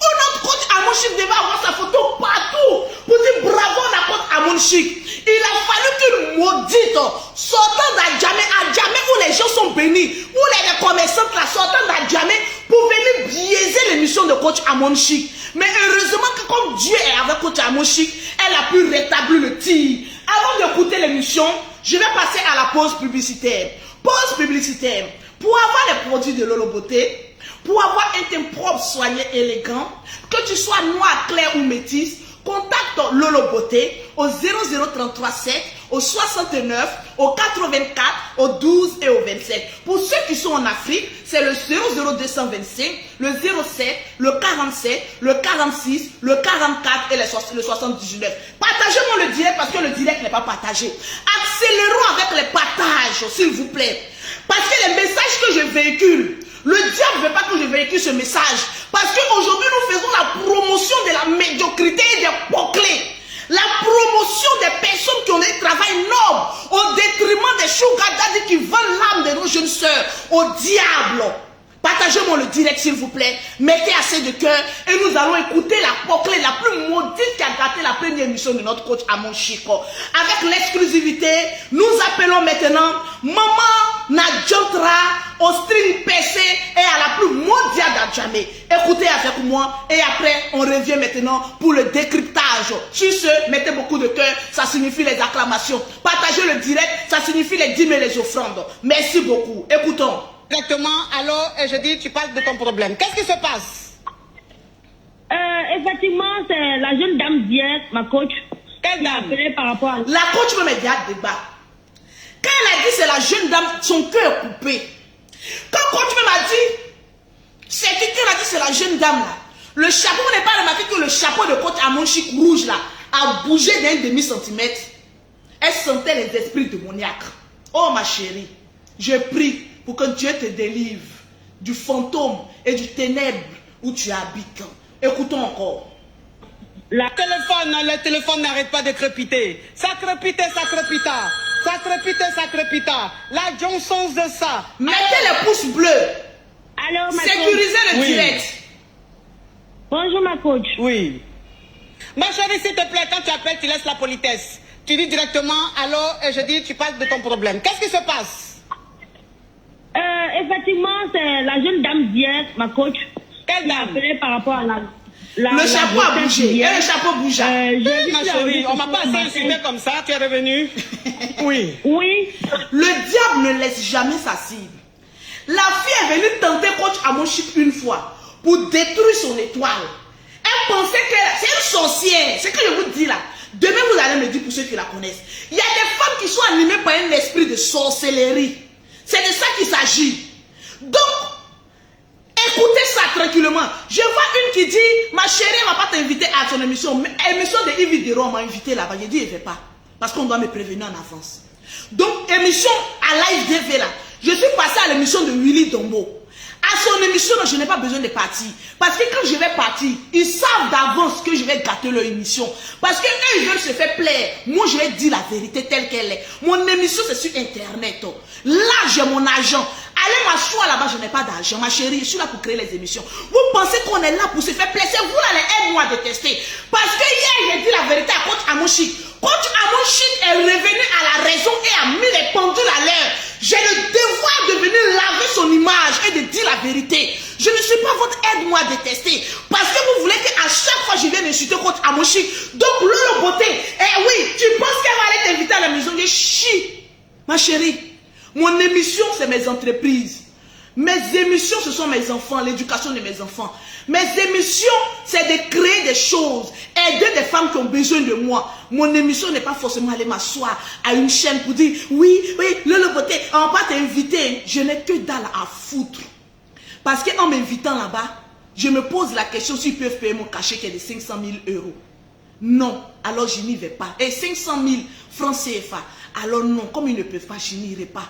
Oh, notre coach Amoun Chic devait avoir sa photo partout pour dire bravo la coach Amoun Chic. Il a fallu qu'une maudite sortant d'Adjamé, où les gens sont bénis, où les commerçantes là sortant d'Adjamé pour venir biaiser l'émission de coach Amoun Chic. Mais heureusement que comme Dieu est avec coach Amoun Chic, elle a pu rétablir le tir. Avant d'écouter l'émission, je vais passer à la pause publicitaire. Pause publicitaire. Pour avoir les produits de Lolo Beauté, pour avoir un teint propre, soigné, élégant, que tu sois noir, clair ou métisse, contacte Lolo Beauté au 00337, au 69, au 84, au 12 et au 27. Pour ceux qui sont en Afrique, c'est le 00225, le 07, le 47, le 46, le 44 et le 79. Partagez-moi le direct parce que le direct n'est pas partagé. Accélérons avec les partages, s'il vous plaît. Parce que les messages que je véhicule, le diable ne veut pas que je véhicule ce message. Parce qu'aujourd'hui, nous faisons la promotion de la médiocrité et des poclés. La promotion des personnes qui ont un travail noble au détriment des sugar daddy qui vendent l'âme de nos jeunes sœurs au diable. Partagez-moi le direct s'il vous plaît. Mettez assez de cœur et nous allons écouter la poclée la plus maudite qui a gâté la première émission de notre coach Amon Chico. Avec l'exclusivité, nous appelons maintenant Maman Nadjantra au string PC et à la plus mondiale d'Adjamé. Écoutez avec moi et après on revient maintenant pour le décryptage. Sur ce, mettez beaucoup de cœur, ça signifie les acclamations. Partagez le direct, ça signifie les dîmes et les offrandes. Merci beaucoup. Écoutons. Directement, allô, et je dis, tu parles de ton problème. Qu'est-ce qui se passe? Effectivement, c'est la jeune dame d'hier, ma coach. Quelle dame? Appelé par rapport à... La coach me met à débat. Quand elle a dit c'est la jeune dame, son cœur coupé. Quand coach m'a dit, c'est qui m'a dit c'est la jeune dame là. Le chapeau, vous n'avez pas remarqué que le chapeau de coach Amon Chic rouge là a bougé d'un demi-centimètre. Elle sentait les esprits démoniaques. Oh ma chérie, je prie pour que Dieu te délivre du fantôme et du ténèbre où tu habites. Écoutons encore. Le téléphone n'arrête pas de crépiter. Ça crépitait, ça crépita. Ça crépitait, ça crépita. La Johnson de ça. Mettez les pouces bleus. Allô, ma coach. Sécurisez le direct. Bonjour, ma coach. Oui. Ma chérie, s'il te plaît, quand tu appelles, tu laisses la politesse. Tu dis directement, allô, et je dis, tu parles de ton problème. Qu'est-ce qui se passe? Effectivement, c'est la jeune dame d'hier, ma coach. Quelle dame? Appelé par rapport à le chapeau a bougé. Et le chapeau bouge. Ma chérie, on m'a pas assez insulté comme ça, tu es revenu. Oui. Oui. Le diable ne laisse jamais sa cible. La fille est venue tenter coach Amon Chic une fois pour détruire son étoile. Elle pensait que c'est une sorcière. C'est ce que je vous dis là. Demain, vous allez me dire pour ceux qui la connaissent. Il y a des femmes qui sont animées par un esprit de sorcellerie. C'est de ça qu'il s'agit. Donc, écoutez ça tranquillement. Je vois une qui dit, ma chérie, elle ne va pas t'inviter à son émission. Mais émission de Yves Diron m'a invité là-bas. J'ai dit, elle ne fait pas. Parce qu'on doit me prévenir en avance. Donc, émission à live DV là. Je suis passé à l'émission de Willy Dombo. À son émission, je n'ai pas besoin de partir. Parce que quand je vais partir, ils savent d'avance que je vais gâter leur émission. Parce que eux, ils veulent se faire plaire. Moi, je vais dire la vérité telle qu'elle est. Mon émission, c'est sur Internet. Là, j'ai mon argent. Allez m'asseoir là-bas, je n'ai pas d'argent. Ma chérie, je suis là pour créer les émissions. Vous pensez qu'on est là pour se faire plaire? C'est vous là, les aide-moi à détester. Parce que hier, j'ai dit la vérité à Coach Amoshik. Coach Amoshik est revenu à la raison et a mis les pendules à l'heure. J'ai le devoir de venir laver son image et de dire la vérité. Je ne suis pas votre aide-moi à détester. Parce que vous voulez qu'à chaque fois je vienne insulter Coach Amoshik. Donc, Lolo Beauté, eh oui, tu penses qu'elle va aller t'inviter à la maison? Je chie. Ma chérie, mon émission, c'est mes entreprises. Mes émissions, ce sont mes enfants, l'éducation de mes enfants. Mes émissions, c'est de créer des choses, aider des femmes qui ont besoin de moi. Mon émission n'est pas forcément aller m'asseoir à une chaîne pour dire, oui, Lolo Beauté, on va t'inviter. Je n'ai que dalle à foutre. Parce qu'en m'invitant là-bas, je me pose la question s'ils peuvent payer mon cachet qui est de 500 000 €. Non, alors je n'y vais pas. Et 500 000 francs CFA, alors non, comme ils ne peuvent pas, je n'irai pas.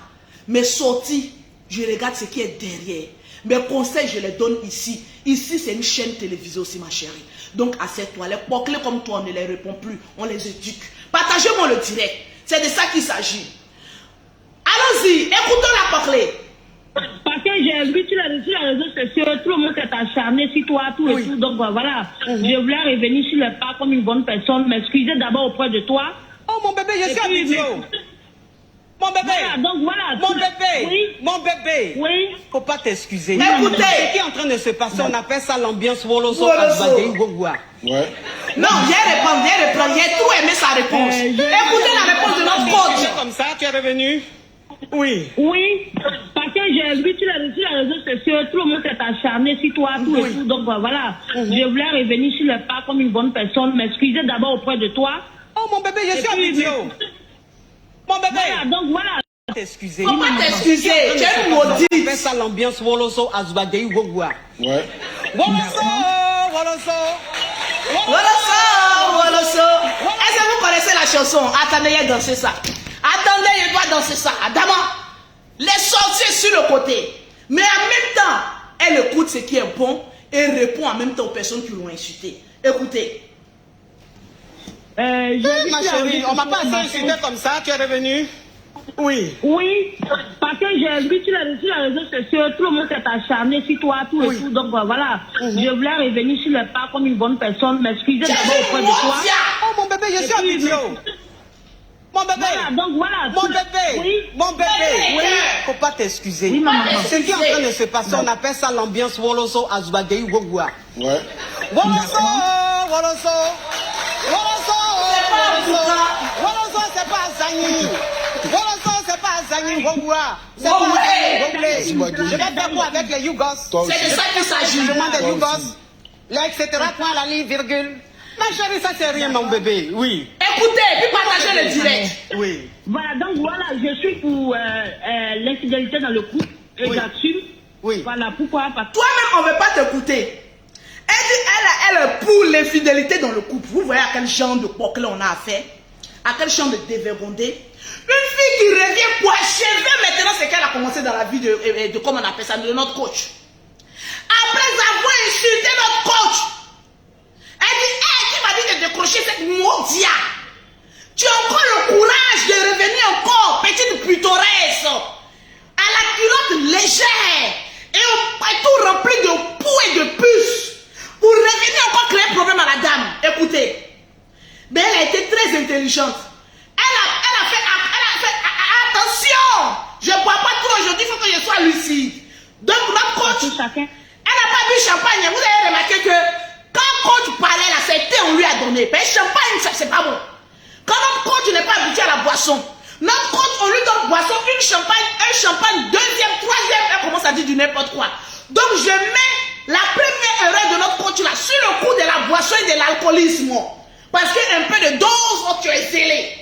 Mes sorties, je regarde ce qui est derrière. Mes conseils, je les donne ici. Ici, c'est une chaîne télévisée aussi, ma chérie. Donc, assieds-toi. Les poclés comme toi, on ne les répond plus. On les éduque. Partagez-moi le direct. C'est de ça qu'il s'agit. Allons-y, écoutons la poclée. Parce que j'ai vu sur les réseaux sociaux, tout le monde s'est acharné sur toi, tout et tout. Donc voilà, je voulais revenir sur le pas comme une bonne personne, m'excuser d'abord auprès de toi. Oh mon bébé, je suis habitué. Mon bébé, voilà, donc voilà. Mon bébé, oui. Mon bébé. Oui. Faut pas t'excuser. Écoutez. Ce qui est en train de se passer, on appelle ça l'ambiance Woloso Woloso. Azbadei Gogwa. Ouais. Non, viens reprendre. J'ai trop aimé sa réponse. Écoutez la réponse de notre coach. C'est comme ça, tu es revenu? Oui. Oui, parce que j'ai vu sur les réseaux sociaux, tout le monde s'est acharné sur toi, tout et tout. Donc voilà, je voulais revenir sur le pas comme une bonne personne, m'excuser d'abord auprès de toi. Oh mon bébé, je suis habitué. Mon bébé. Voilà, donc voilà. T'excuser. Faut pas t'excuser. Tu es une maudite. On appelle ça l'ambiance Woloso Azbadei Gogwa. Ouais. Woloso, Woloso. Woloso. Est-ce que vous connaissez la chanson? Attendez, il danser ça. Attendez, il doit danser ça. Adama, les sorciers sur le côté. Mais en même temps, elle écoute ce qui est bon et répond en même temps aux personnes qui l'ont insulté. Écoutez. Ma chérie, on m'a pas assez insulté comme ça, tu es revenu? Oui. Oui, parce que j'ai vu sur les réseaux sociaux, tout le monde s'est acharné sur toi, tout et tout. Donc voilà, je voulais revenir sur le pas comme une bonne personne, m'excuser d'abord auprès de toi. Oh mon bébé, je suis habitué. Mon bébé, voilà, donc voilà. Mon bébé, oui. Mon bébé, oui. Faut pas t'excuser. Oui, maman. Ce qui est en train de se passer, on appelle ça l'ambiance Woloso Azbadei Gogwa. Ouais. Woloso, Woloso, Woloso, Woloso, c'est pas Zagni. Woloso, c'est pas Zagni Gogwa. C'est pas Zagni Gogwa. Je vais faire quoi avec les Yougos? C'est de ça qu'il s'agit. Je demande des Yougos. Là, etc. Point la ligne, virgule. Ma chérie, ça c'est rien, mon bébé. Oui. Écoutez, puis partagez le direct. Oui. Voilà, donc voilà, je suis pour l'infidélité dans le couple et j'assume. Oui. Voilà, pourquoi? Parce que Toi-même, on ne veut pas t'écouter. Elle dit, elle est pour l'infidélité dans le couple. Vous voyez à quel genre de pocle on a affaire? À quel genre de dévergondé? Une fille qui revient pour achever maintenant ce qu'elle a commencé dans la vie de comment on appelle ça, de notre coach. Après avoir insulté notre coach, elle dit, qui m'a dit de décrocher cette maudia? Tu as encore le courage de revenir encore, petite putoresse, à la culotte légère et tout rempli de poux et de puces, pour revenir encore créer problème à la dame. Écoutez, mais elle a été très intelligente. Elle a fait attention, je ne bois pas trop aujourd'hui, il faut que je sois lucide. Donc notre coach, elle n'a pas bu champagne. Vous avez remarqué que quand coach parlait là, c'était on lui a donné. Mais champagne, c'est pas bon. Quand notre coach n'est pas habitué à la boisson, notre coach, on lui donne boisson, un champagne, deuxième, troisième, elle commence à dire du n'importe quoi. Donc je mets la première erreur de notre coach là sur le coup de la boisson et de l'alcoolisme. Parce qu'un peu de dose, oh, tu es zélé.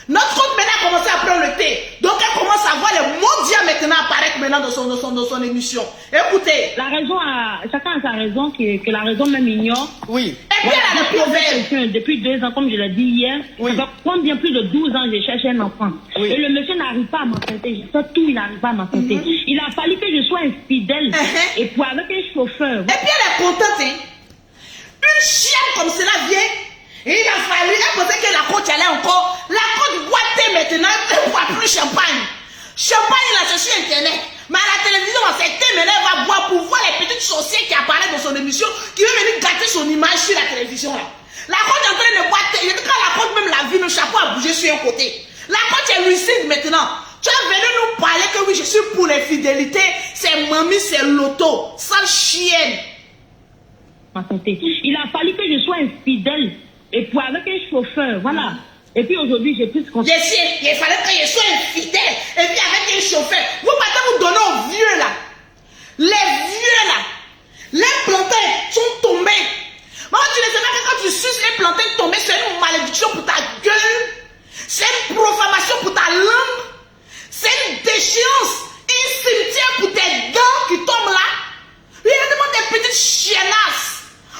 Notre coach maintenant a commencé à prendre le thé. Donc elle commence à voir les mondiaux maintenant apparaître maintenant dans son émission. Écoutez. la raison chacun a sa raison que la raison même ignore. Oui. Et puis elle a le proverbe. Depuis 2 ans, comme je l'ai dit hier, Oui. ça fait combien plus de 12 ans que je cherche un enfant. Oui. Et le monsieur n'arrive pas à m'accepter. Je fais tout, il n'arrive pas à m'accepter. Il a fallu que je sois infidèle. Et puis avec un chauffeur. Et puis elle est contente, hein. Une chienne comme cela vient. Et il a fallu, elle pensait que la côte allait encore. La côte boitée maintenant, elle ne boit plus champagne. Champagne, il a cherché Internet. Mais à la télévision, on s'est maintenant, elle va boire pour voir les petites sorcières qui apparaissent dans son émission, qui veut venir gâter son image sur la télévision. Là. La côte est en train de boiter. Quand la côte, même la vie, le chapeau a bougé sur un côté. La côte est lucide maintenant. Tu es venu nous parler que oui, je suis pour l'infidélité. C'est mamie, c'est l'auto. Sale chienne. Il a fallu que je sois infidèle. Et puis avec un chauffeur, voilà. Et puis aujourd'hui, j'ai plus confiance. Il fallait que je sois infidèle. Et puis avec un chauffeur. Vous partez vous donner aux vieux là. Les vieux là. Les plantains sont tombés. Moi, tu ne sais pas que quand tu suces les plantains tombés, c'est une malédiction pour ta gueule. C'est une profanation pour ta langue. C'est une déchéance. Un cimetière pour tes dents qui tombent là. Il y a demandé des petites chiennasses.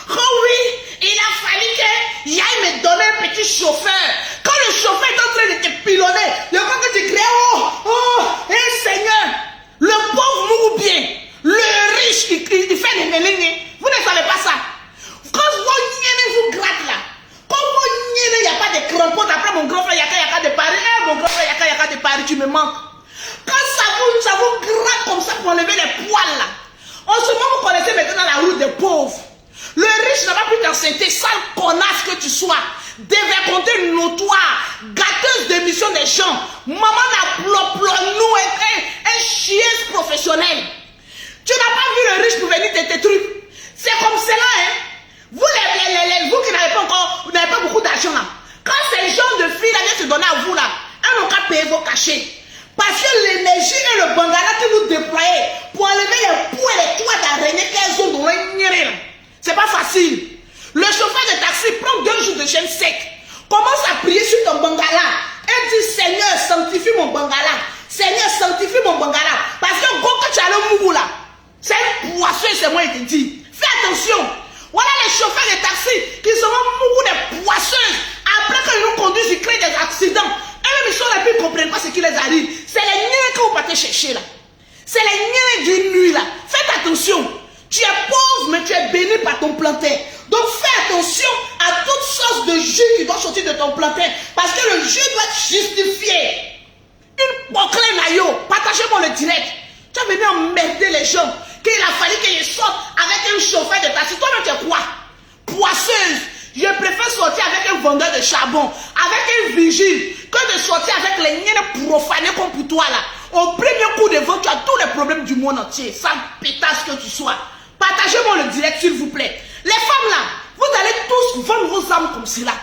Oh oui, il a fallu que j'aille me donner un petit chauffeur. Quand le chauffeur est en train de te pilonner, il y a quand que tu cries, oh, Seigneur, le pauvre mourou bien, le riche, il fait des mélignes. Vous ne savez pas ça. Quand vous gratte là, quand il n'y a pas de crampons, après mon grand frère Yaka de Paris, mon grand frère Yaka de Paris, tu me manques. Quand ça vous gratte comme ça pour enlever les poils là, en ce moment vous connaissez maintenant la route des pauvres. Le riche n'a pas pu t'accepter, sale connasse que tu sois, dévergondée notoire, gâteuse d'émission des gens, maman n'a nous un chiesse professionnel. Tu n'as pas vu le riche pour venir te trucs. C'est comme cela, hein. Vous, vous qui n'avez pas encore, vous n'avez pas beaucoup d'argent là. Quand ces gens de filles là viennent se donner à vous là, elles n'ont qu'à payer vos cachets. Parce que l'énergie et le bangala que vous déployez pour enlever les poux et les toits d'araignée qu'elles ont dans le nez là. C'est pas facile. Le chauffeur de taxi prend 2 jours de chaîne sec. Commence à prier sur ton bangala. Et dit Seigneur, sanctifie mon bangala. Seigneur, sanctifie mon bangala. Parce que quand tu as le mougou là, c'est un poisson, c'est moi qui te dis. Fais attention. Voilà les chauffeurs de taxi qui sont mougou des poisseuses. Après qu'ils nous conduisent, ils créent des accidents. Et même ils sont là, puis ils ne comprennent pas ce qui les arrive. C'est les niais que vous partez chercher là. C'est les niais d'une nuit là. Faites attention. Tu es pauvre, mais tu es béni par ton plantain. Donc fais attention à toutes sortes de jus qui doivent sortir de ton plantain. Parce que le jus doit être justifié. Une boucle naïo, partagez-moi le direct. Tu as venu emmerder les gens. Qu'il a fallu qu'ils sortent avec un chauffeur de taxi. Toi-même, tu es quoi? Poisseuse. Je préfère sortir avec un vendeur de charbon, avec un vigile, que de sortir avec les niens profanés comme pour toi là. Au premier coup de vent, tu as tous les problèmes du monde entier. Sale pétasse que tu sois. Partagez-moi le direct, s'il vous plaît. Les femmes là, vous allez tous vendre vos âmes comme cela.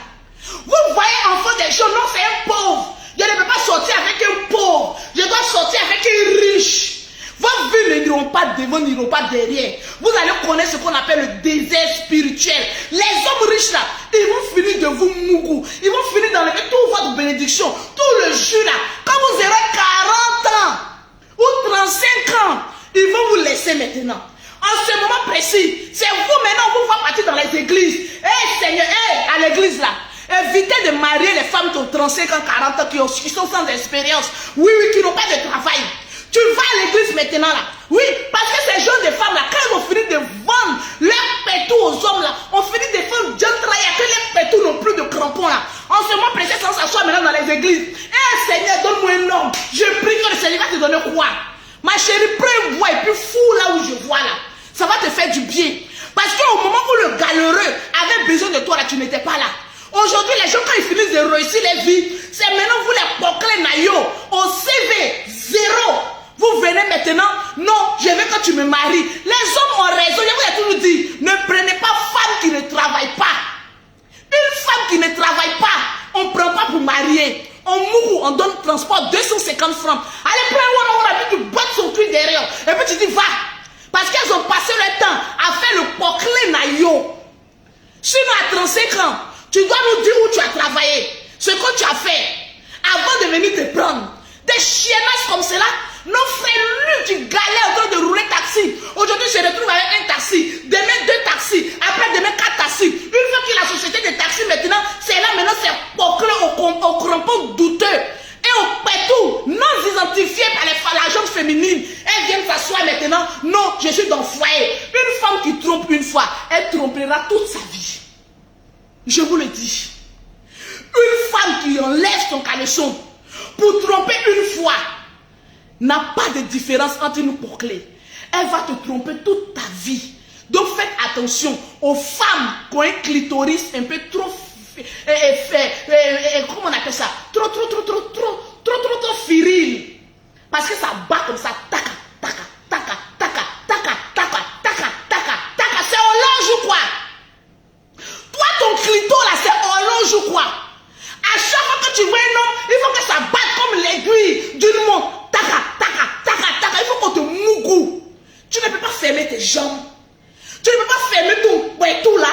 Vous voyez enfant des gens, non, c'est un pauvre. Je ne peux pas sortir avec un pauvre. Je dois sortir avec un riche. Vos vies n'iront pas devant, n'iront pas derrière. Vous allez connaître ce qu'on appelle le désert spirituel. Les hommes riches là, ils vont finir de vous mougou. Ils vont finir d'enlever toute votre bénédiction, tout le jus là. Quand vous aurez 40 ans ou 35 ans, ils vont vous laisser maintenant. En ce moment précis, c'est vous maintenant, vous faites partir dans les églises. Seigneur, à l'église là, évitez de marier les femmes qui ont 35 ans, 40 ans, qui sont sans expérience. Oui, qui n'ont pas de travail. Tu vas à l'église maintenant là. Oui, parce que ces jeunes de femmes là, quand ils ont fini de vendre leurs pétous aux hommes là, on finit de faire d'entrailles que les pétous n'ont plus de crampons là. En ce moment précis, sans s'asseoir maintenant dans les églises. Seigneur, donne-moi un homme. Je prie que le Seigneur va te donner quoi? Ma chérie, prends une voix et puis fous là où je vois là. Ça va te faire du bien. Parce qu'au moment où le galéreux avait besoin de toi là, tu n'étais pas là. Aujourd'hui, les gens, quand ils finissent de réussir les vies, c'est maintenant vous les bouclez naïo. Au CV, 0. Vous venez maintenant, non, je veux que tu me maries. Les hommes ont raison, je vous ai toujours dit, ne prenez pas femme qui ne travaille pas. Une femme qui ne travaille pas, on ne prend pas pour marier. On mourou, on donne transport 250 francs. Allez, prends on a vu tu bottes son cul derrière. Et puis tu dis, va. Parce qu'elles ont passé le temps à faire le poclé naïo. Sinon, à 35 ans, tu dois nous dire où tu as travaillé. Ce que tu as fait. Avant de venir te prendre. Des chiennasses comme cela. Nos frères, lui, tu galères en train de rouler taxi. Aujourd'hui, je retrouve avec un taxi. Demain, 2 taxis. Après, demain, 4 taxis. Une fois qu'il Je vous le dis. Une femme qui enlève son caleçon pour tromper une fois n'a pas de différence entre nous pour clé. Elle va te tromper toute ta vie. Donc faites attention aux femmes qui ont un clitoris un peu trop comment on appelle ça? Trop viril. Parce que ça bat comme ça. Taka, taka, taka, taka, taka, taka, taka, taka, taka. C'est horloge ou quoi? Toi, ton clito là, c'est horloge ou quoi? À chaque fois que tu vois un homme, il faut que ça batte comme l'aiguille d'une montre. Taka, taka, taka, taka. Il faut qu'on te mougou. Tu ne peux pas fermer tes jambes. Tu ne peux pas fermer tout là.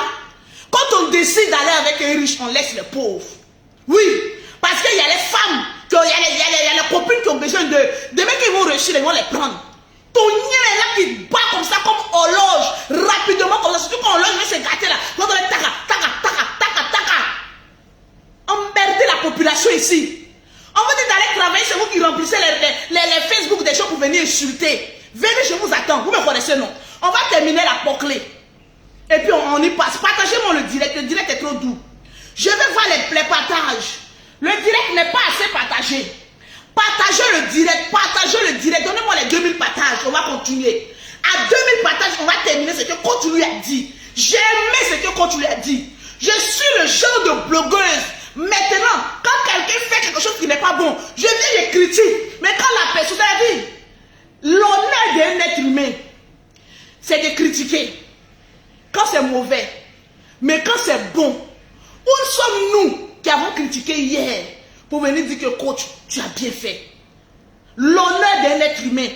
Quand on décide d'aller avec un riche, on laisse les pauvres. Oui, parce qu'il y a les femmes, il y a les copines qui ont besoin de mecs qui vont réussir, ils vont les prendre. Ton nien est là qui bat comme ça, comme horloge, rapidement comme ça. Surtout quand l'horloge veut se gâter là. Quand on est taka, taka, taka, taka, taka. Emmerder la population ici. On vous dit d'aller travailler, c'est vous qui remplissez les Facebook des gens pour venir insulter. Venez, je vous attends. Vous me connaissez, non? On va terminer la poclée. Et puis on y passe. Partagez-moi le direct. Le direct est trop doux. Je vais voir les partages. Le direct n'est pas assez partagé. Partagez le direct. Partagez le direct. Donnez-moi les 2000 partages. On va continuer. À 2000 partages, on va terminer ce que Coach lui a dit. J'ai aimé ce que Coach lui a dit. Je suis le genre de blogueuse. Maintenant, quand quelqu'un fait quelque chose qui n'est pas bon, je viens, je critique. Mais quand la personne a dit, l'honneur d'un être humain, c'est de critiquer. Quand c'est mauvais, mais quand c'est bon, où sommes-nous qui avons critiqué hier pour venir dire que coach, tu as bien fait? L'honneur d'un être humain,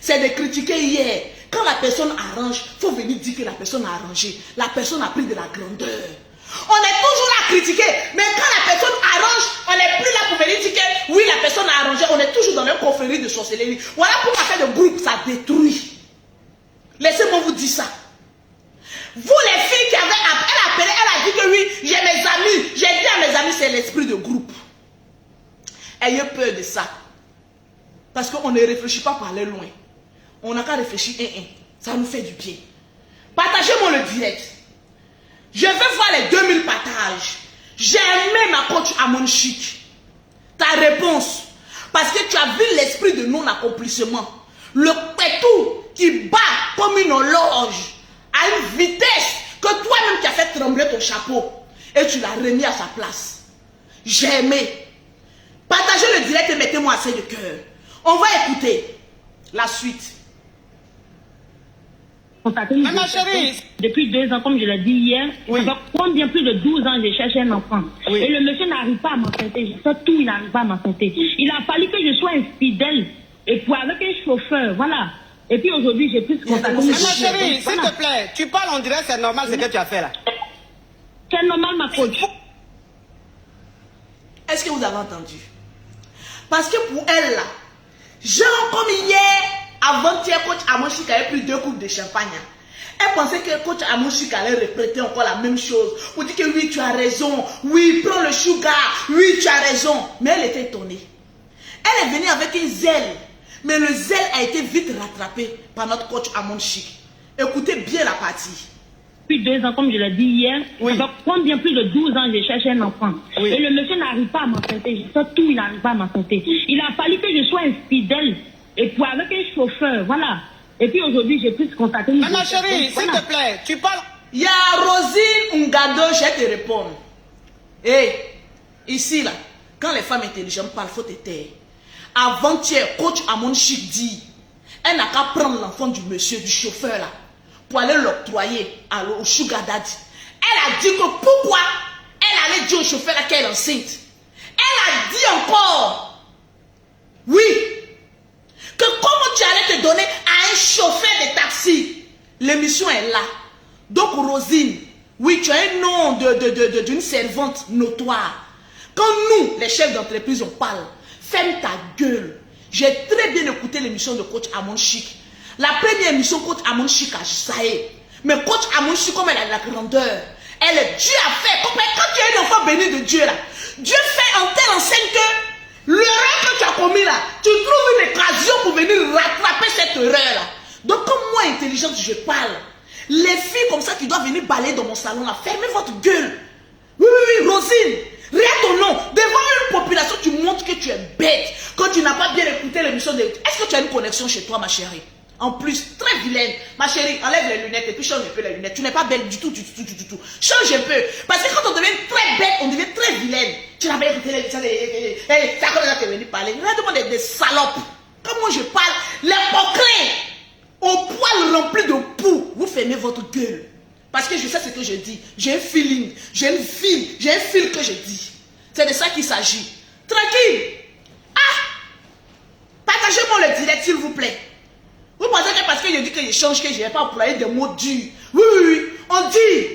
c'est de critiquer hier. Quand la personne arrange, il faut venir dire que la personne a arrangé. La personne a pris de la grandeur. On est toujours là à critiquer, mais quand la personne arrange, on n'est plus là pour venir dire que oui, la personne a arrangé. On est toujours dans une confrérie de sorcellerie. Voilà pourquoi faire de groupe, ça détruit. Laissez-moi vous dire ça. Vous les filles qui avaient appelé, elle a dit que oui, j'ai mes amis. J'ai dit à mes amis, c'est l'esprit de groupe. Ayez peur de ça. Parce qu'on ne réfléchit pas pour aller loin. On n'a qu'à réfléchir ça nous fait du bien. Partagez-moi le direct. Je vais voir les 2000 partages. J'ai aimé ma coach Amon Chic. Ta réponse. Parce que tu as vu l'esprit de non-accomplissement. Le pétou qui bat comme une horloge. À une vitesse que toi-même tu as fait trembler ton chapeau. Et tu l'as remis à sa place. J'ai aimé. Partagez le direct et mettez-moi assez de cœur. On va écouter la suite. Mais ma chérie, depuis 2 ans, comme je l'ai dit hier, oui. ça fait bien plus de 12 ans que j'ai cherché un enfant. Oui. Et le monsieur n'arrive pas à m'enfanter. Je fais tout, il n'arrive pas à m'enfanter. Il a fallu que je sois infidèle. Et pour avec un chauffeur, voilà. Et puis aujourd'hui, j'ai plus contacté. mais ma chérie, s'il te plaît, tu parles, on dirait c'est normal ce que tu as fait là. C'est normal, ma coach. Est-ce que vous avez entendu? Parce que pour elle là, genre comme hier, avant-hier, coach Amon Chic avait pris 2 coupes de champagne. Elle pensait que coach Amon Chic allait répéter encore la même chose. Pour dire que oui, tu as raison. Oui, prends le sugar. Oui, tu as raison. Mais elle était étonnée. Elle est venue avec un zèle. Mais le zèle a été vite rattrapé par notre coach Amon Chic. Écoutez bien la partie. Depuis 2 ans, comme je l'ai dit hier, oui. ça fait bien plus de 12 ans que j'ai cherché un enfant. Oui. Et le monsieur n'arrive pas à m'enfanter. Je fais tout, il n'arrive pas à m'enfanter. Il a fallu que je sois infidèle. Et pour avec un chauffeur, voilà. Et puis aujourd'hui, j'ai plus contacté. Mais ma chérie, s'il te plaît, tu parles. Il y a Rosine Ngado, je vais te répondre. Hé, ici là, quand les femmes intelligentes parlent, il faut te taire. Avant-hier, coach Amon Chic dit, elle n'a qu'à prendre l'enfant du monsieur, du chauffeur là, pour aller l'octroyer au sugar daddy. Elle a dit que pourquoi elle allait dire au chauffeur là qu'elle est enceinte. Elle a dit encore, oui, que comment tu allais te donner à un chauffeur de taxi. L'émission est là. Donc Rosine, oui, tu as un nom d'une servante notoire. Quand nous, les chefs d'entreprise, on parle, ferme ta gueule. J'ai très bien écouté l'émission de coach Amon Chic. La première émission, coach Amon Chic a saillé. Mais coach Amon Chic, comme elle a la grandeur, elle est Dieu a fait. Quand tu es un enfant béni de Dieu là, Dieu fait en telle enseigne que l'erreur que tu as commis là, tu trouves une occasion pour venir rattraper cette erreur là. Donc comme moi intelligente je parle, les filles comme ça qui doivent venir balayer dans mon salon là, fermez votre gueule. tu es bête, que tu n'as pas bien écouté l'émission de... Est-ce que tu as une connexion chez toi, ma chérie? En plus, très vilaine. Ma chérie, enlève les lunettes et puis change un peu les lunettes. Tu n'es pas belle du tout, du tout, du tout. Change un peu. Parce que quand on devient très bête, on devient très vilaine. Tu n'as pas écouté l'émission de... C'est à cause de ça que tu es venu parler. Regarde-moi des salopes. Comment je parle? Les poclés au poil rempli de poux. Vous fermez votre gueule. Parce que je sais ce que je dis. J'ai un feeling. J'ai un fil que je dis. C'est de ça qu'il s'agit. Tranquille. Ah! Partagez-moi le direct, s'il vous plaît. Vous pensez que parce que je dis que je change, que je n'ai pas employé des mots durs. Oui. On dit.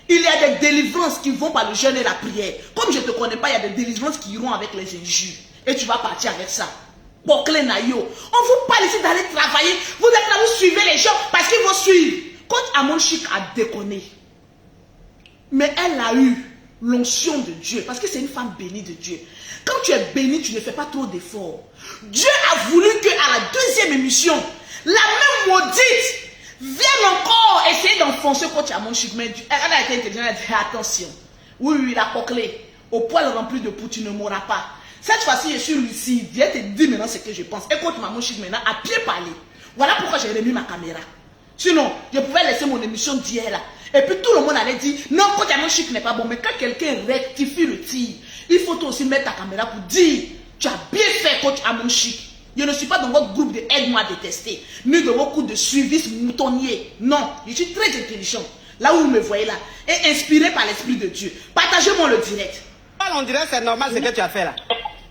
Il y a des délivrances qui vont par le jeûne et la prière. Comme je ne te connais pas, il y a des délivrances qui iront avec les injures. Et tu vas partir avec ça. Bokle Nayo. On vous parle ici d'aller travailler. Vous êtes là, vous suivez les gens parce qu'ils vont suivre. Coach Amon Chic a déconné. Mais elle a eu l'onction de Dieu. Parce que c'est une femme bénie de Dieu. Quand tu es béni, tu ne fais pas trop d'efforts. Dieu a voulu qu'à la deuxième émission, la même maudite vienne encore essayer d'enfoncer Coach Amon Chic. Mais elle a été intelligente, elle a dit attention. Oui, la coclée. Au poil rempli de poux, tu ne mourras pas. Cette fois-ci, je suis lucide. Je te dis maintenant ce que je pense. Écoute Maman Chic maintenant, à pied parler. Voilà pourquoi j'ai remis ma caméra. Sinon, je pouvais laisser mon émission d'hier là. Et puis tout le monde allait dire, non, Coach Amon Chic n'est pas bon. Mais quand quelqu'un rectifie le tir, il faut toi aussi mettre ta caméra pour dire, tu as bien fait Coach Amon Chic. Je ne suis pas dans votre groupe de aide-moi à détester, ni de vos coups de suivisme moutonnier. Non, je suis très intelligent. Là où vous me voyez là, et inspiré par l'Esprit de Dieu. Partagez-moi le direct. On dirait que c'est normal ce que tu as fait là.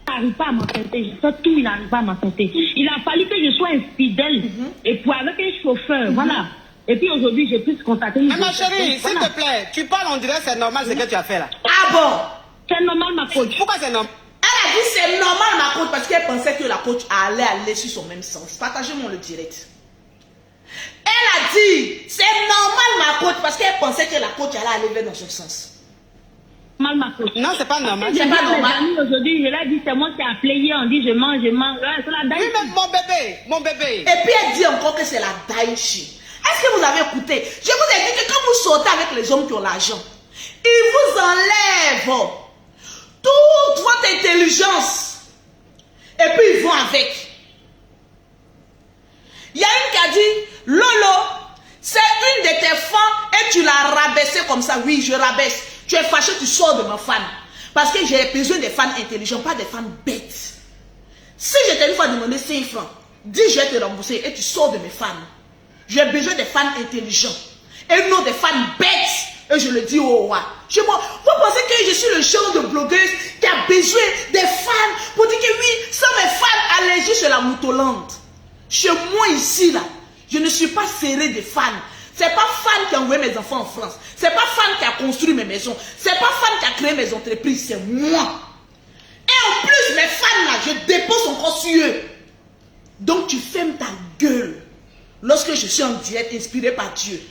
Il n'arrive pas à m'affecter, je fais tout, il n'arrive pas à m'affecter. Il a fallu que je sois infidèle et pour avec un chauffeur, voilà. Et puis aujourd'hui, j'ai pu contacter une... Mais ma chérie, s'il te plaît, tu parles, on dirait que c'est normal ce que tu as fait là. Ah bon? C'est normal, ma coach. Pourquoi c'est normal? Elle a dit c'est normal, ma coach, parce qu'elle pensait que la coach allait aller sur son même sens. Partagez-moi le direct. Elle a dit c'est normal, ma coach, parce qu'elle pensait que la coach allait aller dans son sens. Ma coach. Non, c'est pas normal. C'est pas normal. Aujourd'hui, je l'ai dit, c'est moi qui ai appelé hier, on dit je mange. Ouais, c'est la daïchi. Oui, mais mon bébé. Et puis elle dit encore que c'est la daïchi. Est-ce que vous avez écouté? Je vous ai dit que quand vous sortez avec les hommes qui ont l'argent, ils vous enlèvent toute votre intelligence. Et puis ils vont avec. Il y a une qui a dit, Lolo, c'est une de tes fans et tu l'as rabaissée comme ça. Oui, je rabaisse. Tu es fâché, tu sors de ma fan. Parce que j'ai besoin des fans intelligents, pas des fans bêtes. Si je t'ai une fois demandé 5 francs, dis je vais te rembourser et tu sors de mes fans. J'ai besoin des fans intelligents et non des fans bêtes. Et je le dis au roi. Chez moi, vous pensez que je suis le genre de blogueuse qui a besoin des fans pour dire que oui, sans mes fans allergiques sur la moutolande. Chez moi ici, là, je ne suis pas serré de fans. C'est pas fan qui a envoyé mes enfants en France. C'est pas fan qui a construit mes maisons. C'est pas fan qui a créé mes entreprises. C'est moi. Et en plus, mes fans là, je dépose encore sur eux. Donc tu fermes ta gueule. Lorsque je suis en direct inspiré par Dieu.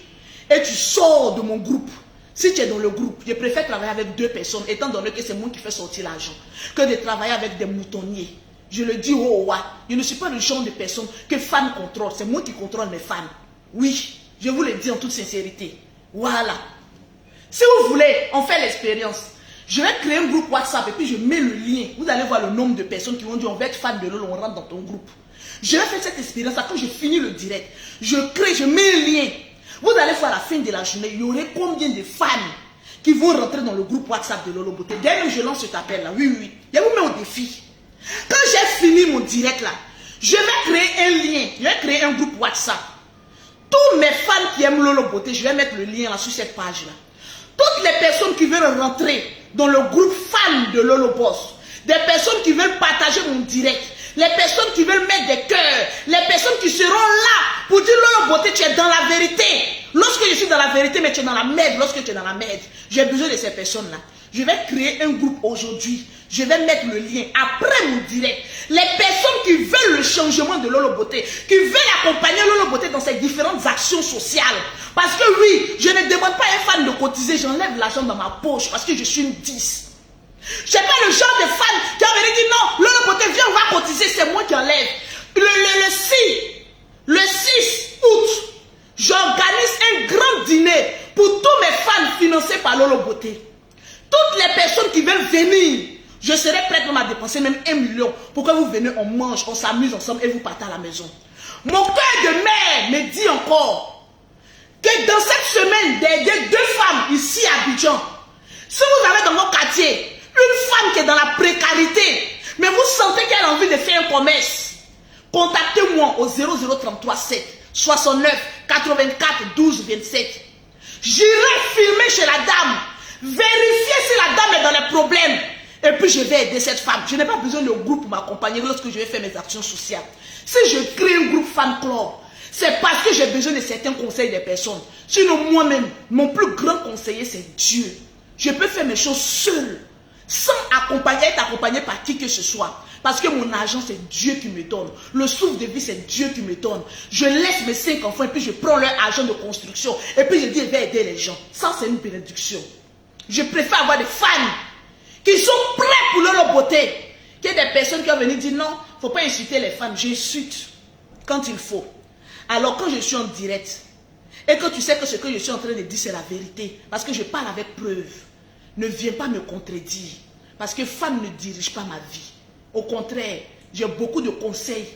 Et tu sors de mon groupe. Si tu es dans le groupe, je préfère travailler avec 2 personnes. Étant donné que c'est moi qui fais sortir l'argent. Que de travailler avec des moutonniers. Je le dis au roi. Je ne suis pas le genre de personne que fans contrôlent. C'est moi qui contrôle mes fans. Oui. Je vous le dis en toute sincérité. Voilà. Si vous voulez, on fait l'expérience. Je vais créer un groupe WhatsApp et puis je mets le lien. Vous allez voir le nombre de personnes qui vont dire on va être fan de Lolo, on rentre dans ton groupe. Je vais faire cette expérience. Quand je finis le direct, je crée, je mets un lien. Vous allez voir à la fin de la journée, il y aurait combien de fans qui vont rentrer dans le groupe WhatsApp de Lolo Beauté. Dès que je lance cet appel là, oui. Je vous mets au défi. Quand j'ai fini mon direct là, je vais créer un lien. Je vais créer un groupe WhatsApp. Tous mes fans qui aiment Lolo Beauté, je vais mettre le lien là sur cette page là. Toutes les personnes qui veulent rentrer dans le groupe fan de Lolo Boss, des personnes qui veulent partager mon direct, les personnes qui veulent mettre des cœurs, les personnes qui seront là pour dire Lolo Beauté, tu es dans la vérité. Lorsque je suis dans la vérité, mais tu es dans la merde, lorsque tu es dans la merde, j'ai besoin de ces personnes là. Je vais créer un groupe aujourd'hui. Je vais mettre le lien après mon direct. Les personnes qui veulent le changement de Lolo Beauté, qui veulent accompagner Lolo Beauté dans ses différentes actions sociales. Parce que oui, je ne demande pas à un fan de cotiser, j'enlève l'argent dans ma poche parce que je suis une 10. Je n'ai pas le genre de fan qui a venu dire non, Lolo Beauté, viens, on va cotiser, c'est moi qui enlève. Le 6 août, j'organise un grand dîner pour tous mes fans financés par Lolo Beauté. Toutes les personnes qui veulent venir, Je serai prête même à dépenser même 1 million pour que vous venez, on mange, on s'amuse ensemble et vous partez à la maison. Mon cœur de mère me dit encore que dans cette semaine, des 2 femmes ici à Abidjan, si vous avez dans votre quartier une femme qui est dans la précarité, mais vous sentez qu'elle a envie de faire un commerce, contactez-moi au 0033 7 69 84 12 27. J'irai filmer chez la dame, vérifier si la dame est dans les problèmes. Et puis je vais aider cette femme. Je n'ai pas besoin de groupe pour m'accompagner lorsque je vais faire mes actions sociales. Si je crée un groupe fan club, c'est parce que j'ai besoin de certains conseils des personnes. Sinon moi-même, mon plus grand conseiller c'est Dieu. Je peux faire mes choses seul, sans être accompagné par qui que ce soit. Parce que mon argent c'est Dieu qui me donne. Le souffle de vie c'est Dieu qui me donne. Je laisse mes 5 enfants et puis je prends leur argent de construction. Et puis je dis je vais aider les gens. Ça c'est une bénédiction. Je préfère avoir des fans qui sont prêts pour leur beauté. Qu'il y ait des personnes qui vont venir dire non, il ne faut pas insulter les femmes. J'insulte quand il faut. Alors quand je suis en direct et que tu sais que ce que je suis en train de dire c'est la vérité, parce que je parle avec preuve, ne viens pas me contredire. Parce que femme ne dirige pas ma vie. Au contraire, j'ai beaucoup de conseils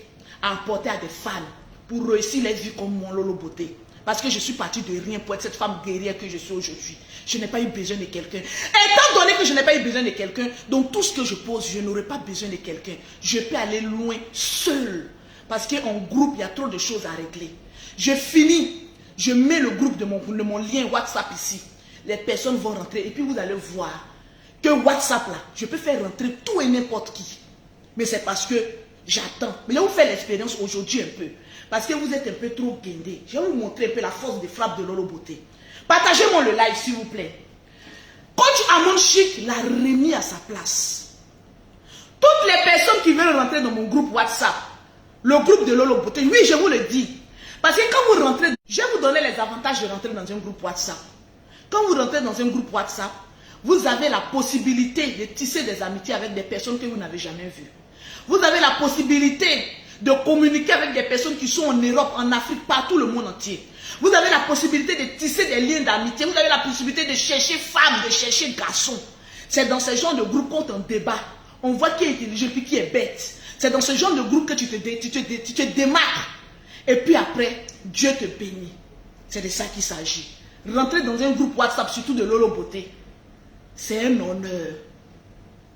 à apporter à des femmes pour réussir leur vie comme mon Lolo Beauté. Parce que je suis partie de rien pour être cette femme guerrière que je suis aujourd'hui. Je n'ai pas eu besoin de quelqu'un. Étant donné que je n'ai pas eu besoin de quelqu'un, donc tout ce que je pose, je n'aurai pas besoin de quelqu'un. Je peux aller loin seul. Parce qu'en groupe, il y a trop de choses à régler. Je finis, je mets le groupe de mon lien WhatsApp ici. Les personnes vont rentrer et puis vous allez voir que WhatsApp là, je peux faire rentrer tout et n'importe qui. Mais c'est parce que j'attends. Mais je vais vous faire l'expérience aujourd'hui un peu. Parce que vous êtes un peu trop guindé. Je vais vous montrer un peu la force de frappe de Lolo Beauté. Partagez-moi le live s'il vous plaît. Coach Amon Chic l'a remis à sa place. Toutes les personnes qui veulent rentrer dans mon groupe WhatsApp, le groupe de Lolo Beauté, oui je vous le dis. Parce que quand vous rentrez, je vais vous donner les avantages de rentrer dans un groupe WhatsApp. Quand vous rentrez dans un groupe WhatsApp, vous avez la possibilité de tisser des amitiés avec des personnes que vous n'avez jamais vues. Vous avez la possibilité de communiquer avec des personnes qui sont en Europe, en Afrique, partout le monde entier. Vous avez la possibilité de tisser des liens d'amitié. Vous avez la possibilité de chercher femmes, de chercher garçons. C'est dans ce genre de groupe qu'on t'en débat. On voit qui est intelligent et qui est bête. C'est dans ce genre de groupe que tu te démarques. Et puis après, Dieu te bénit. C'est de ça qu'il s'agit. Rentrer dans un groupe WhatsApp, surtout de Lolo Beauté, c'est un honneur.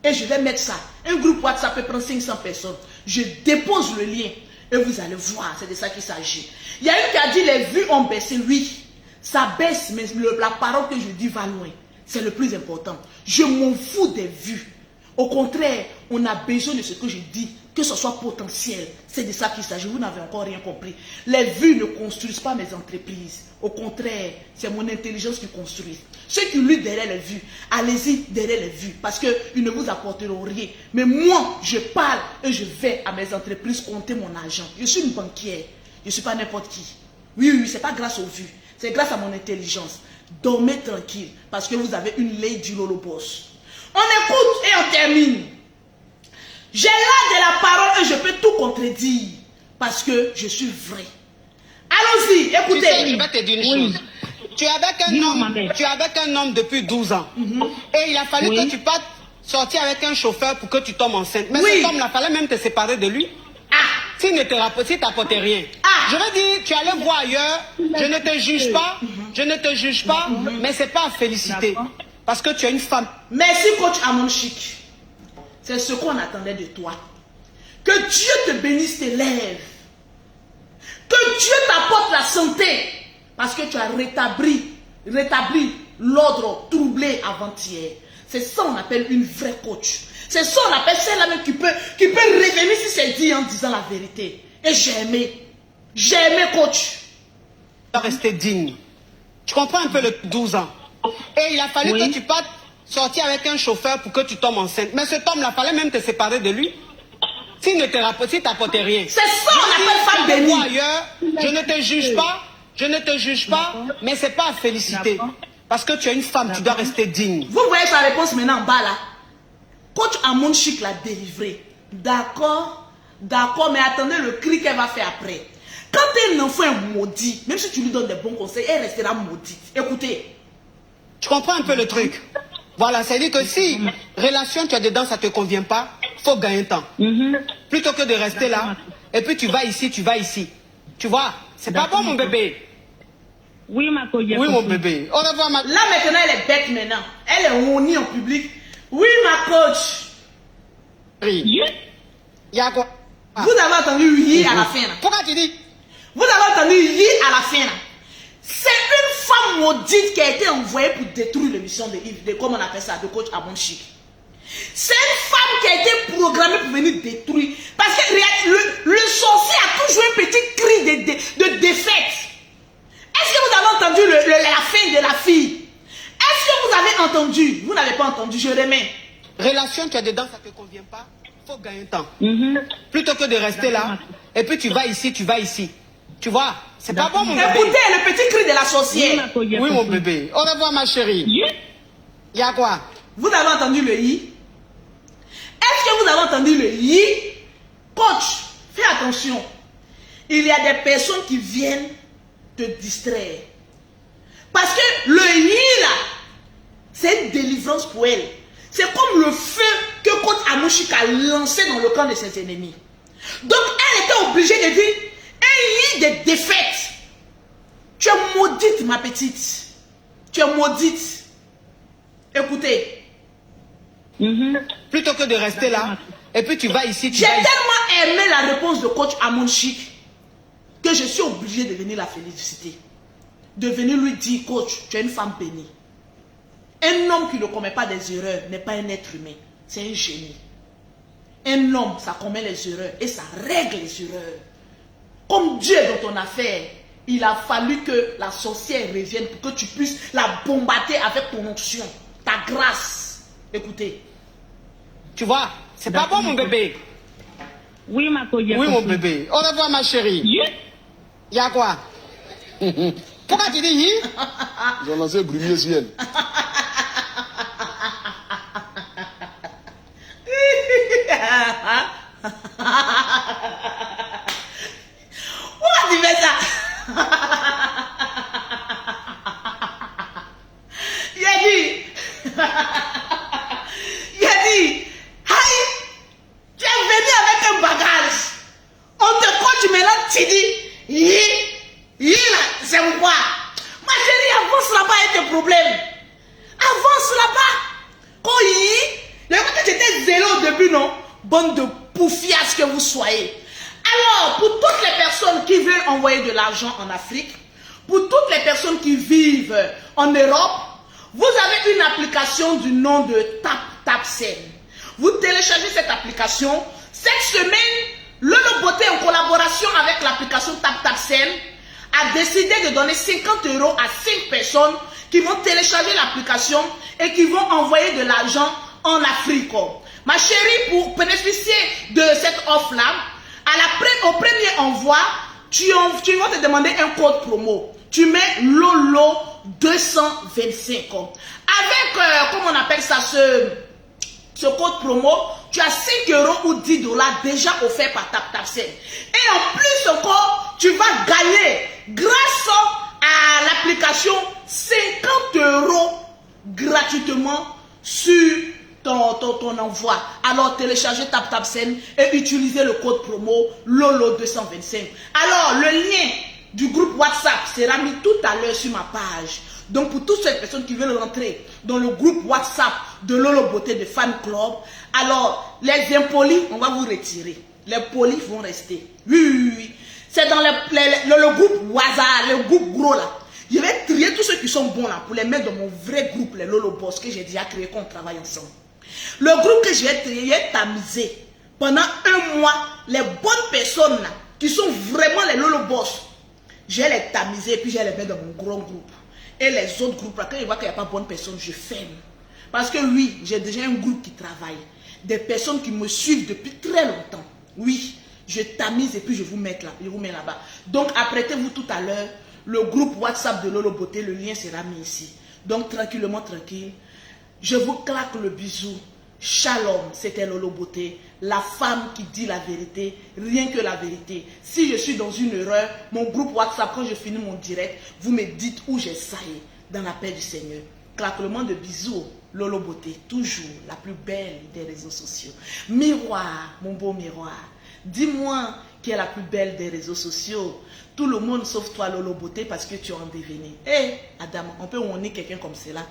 Et je vais mettre ça. Un groupe WhatsApp peut prendre 500 personnes. Je dépose le lien et vous allez voir. C'est de ça qu'il s'agit. Il y a une qui a dit les vues ont baissé. Oui, ça baisse, mais la parole que je dis va loin. C'est le plus important. Je m'en fous des vues. Au contraire, on a besoin de ce que je dis, que ce soit potentiel. C'est de ça qu'il s'agit. Vous n'avez encore rien compris. Les vues ne construisent pas mes entreprises. Au contraire, c'est mon intelligence qui construit. Ceux qui luttent derrière les vues, allez-y derrière les vues, parce qu'ils ne vous apporteront rien. Mais moi, je parle et je vais à mes entreprises compter mon argent. Je suis une banquière. Je ne suis pas n'importe qui. Oui, ce n'est pas grâce aux vues. C'est grâce à mon intelligence. Dormez tranquille, parce que vous avez une Lady Lolo Boss. On écoute et on termine. J'ai l'art de la parole et je peux tout contredire, parce que je suis vrai. Allons-y, écoutez. Tu sais, je vais te dire une chose. Tu es avec un homme depuis 12 ans. Et il a fallu que tu partes sortir avec un chauffeur pour que tu tombes enceinte. Mais cet homme, il fallait même te séparer de lui. S'il ne t'apportait rien. Je veux dire, tu allais voir ailleurs. Je ne te juge pas. Je ne te juge pas. Mais ce n'est pas à féliciter. Parce que tu es une femme. Merci, coach Amon Chic. C'est ce qu'on attendait de toi. Que Dieu te bénisse tes lèvres. Que Dieu t'apporte la santé. Parce que tu as rétabli l'ordre troublé avant-hier. C'est ça qu'on appelle une vraie coach. C'est ça qu'on appelle celle-là même qui peut revenir si c'est dit en disant la vérité. Et j'ai aimé. J'ai aimé coach. Tu dois rester digne. Tu comprends un peu le 12 ans. Et il a fallu que tu partes sortir avec un chauffeur pour que tu tombes enceinte. Mais cet homme-là, il fallait même te séparer de lui. S'il ne t'apportait rien. C'est ça qu'on appelle femme bénie. Ailleurs, je ne te juge pas. Je ne te juge pas, mais ce n'est pas à féliciter. Parce que tu es une femme, tu dois rester digne. Vous voyez sa réponse maintenant en bas là. Coach Amon Chic l'a délivré. D'accord, mais attendez le cri qu'elle va faire après. Quand un enfant est maudit, même si tu lui donnes des bons conseils, elle restera maudite. Écoutez. Tu comprends un peu le truc? Voilà, c'est-à-dire que si relation tu as dedans, ça ne te convient pas, il faut gagner temps. Plutôt que de rester là, et puis tu vas ici, tu vas ici. Tu vois, c'est pas bon mon bébé. Oui, ma coach. Oui, mon bébé. Au revoir, ma... Là, maintenant, elle est bête maintenant. Elle est honnie en public. Oui, ma coach. Il y a quoi? Vous avez entendu oui à la fin. Là. Pourquoi tu dis? Vous avez entendu oui à la fin. Là. C'est une femme maudite qui a été envoyée pour détruire l'émission de Yves, de, comme on appelle ça, de coach Amon Chic. C'est une femme qui a été programmée pour venir détruire. Parce que le sorcier a toujours un petit cri de défaite. Est-ce que vous avez entendu la fin de la fille? Est-ce que vous avez entendu? Vous n'avez pas entendu, je remets. Relation, tu as dedans, ça ne te convient pas, il faut gagner temps. Plutôt que de rester là, et puis tu vas ici, tu vas ici. Tu vois, c'est pas bon mon bébé. Écoutez le petit cri de la sorcière. Oui, mon bébé. Au revoir, ma chérie. Il y a quoi? Vous avez entendu le i? Est-ce que vous avez entendu le i? Coach, fais attention. Il y a des personnes qui viennent te distraire. Parce que le i là, c'est une délivrance pour elle. C'est comme le feu que coach Amouchik a lancé dans le camp de ses ennemis. Donc elle était obligée de dire un i de défaite. Tu es maudite, ma petite. Tu es maudite. Écoutez. Plutôt que de rester là, et puis tu vas ici, tu J'ai vas ici. tellement aimé la réponse de coach Amon Chic que je suis obligé de venir la féliciter. De venir lui dire, coach, tu es une femme bénie. Un homme qui ne commet pas des erreurs n'est pas un être humain. C'est un génie. Un homme, ça commet les erreurs et ça règle les erreurs. Comme Dieu est dans ton affaire, il a fallu que la sorcière revienne pour que tu puisses la bombarder avec ton onction, ta grâce. Écoutez. Tu vois, c'est pas bon mon bébé. Oui, ma coach. Oui, mon bébé. Au revoir, ma chérie. Il y a quoi? Pourquoi tu dis Ils ont lancé Brumier ciel. Pourquoi tu fais ça? Il a dit, aïe, tu es venu avec un bagage. On te coach maintenant, tu dis, c'est quoi? Ma chérie, avance là-bas avec tes problèmes. Avance là-bas. Quand le fait que j'étais zélé au début, non? Bande de poufias que vous soyez. Alors, pour toutes les personnes qui veulent envoyer de l'argent en Afrique, pour toutes les personnes qui vivent en Europe, vous avez une application du nom de TapTapSend. Vous téléchargez cette application. Cette semaine, Lolo Beauté, en collaboration avec l'application TapTapSend, a décidé de donner 50 € à 5 personnes qui vont télécharger l'application et qui vont envoyer de l'argent en Afrique. Ma chérie, pour bénéficier de cette offre-là, au premier envoi, tu vas te demander un code promo. Tu mets Lolo 225. Avec, comment on appelle ça, ce code promo, tu as 5 € ou 10 $ déjà offerts par TapTapSend. Et en plus encore, tu vas gagner, grâce à l'application, 50 € gratuitement sur ton envoi. Alors téléchargez TapTapSend et utilisez le code promo Lolo 225. Alors le lien du groupe WhatsApp sera mis tout à l'heure sur ma page. Donc pour toutes ces personnes qui veulent rentrer dans le groupe WhatsApp de Lolo Beauté de Fan Club, alors les impolis, on va vous retirer. Les polis vont rester. Oui. C'est dans le groupe WhatsApp, le groupe gros là. Je vais trier tous ceux qui sont bons là pour les mettre dans mon vrai groupe, les Lolo Boss, que j'ai déjà créé, qu'on travaille ensemble. Le groupe que je vais trier, tamiser pendant un mois, les bonnes personnes là, qui sont vraiment les Lolo Boss, je vais les tamiser et puis je vais les mettre dans mon grand groupe. Et les autres groupes là, quand je vois qu'il n'y a pas de bonnes personnes, je ferme. Parce que oui, j'ai déjà un groupe qui travaille. Des personnes qui me suivent depuis très longtemps. Oui, je tamise et puis je vous mets là-bas. Donc apprêtez-vous tout à l'heure. Le groupe WhatsApp de Lolo Beauté, le lien sera mis ici. Donc tranquillement, tranquille. Je vous claque le bisou. Shalom, c'était Lolo Beauté, la femme qui dit la vérité, rien que la vérité. Si je suis dans une erreur, mon groupe WhatsApp, quand je finis mon direct, vous me dites où j'ai saillé dans la paix du Seigneur. claquement de bisous. Lolo Beauté, toujours la plus belle des réseaux sociaux. Miroir, mon beau miroir. Dis-moi qui est la plus belle des réseaux sociaux. Tout le monde sauf toi, Lolo Beauté, parce que tu es en devenir. Hé, Adam, on peut honner quelqu'un comme cela.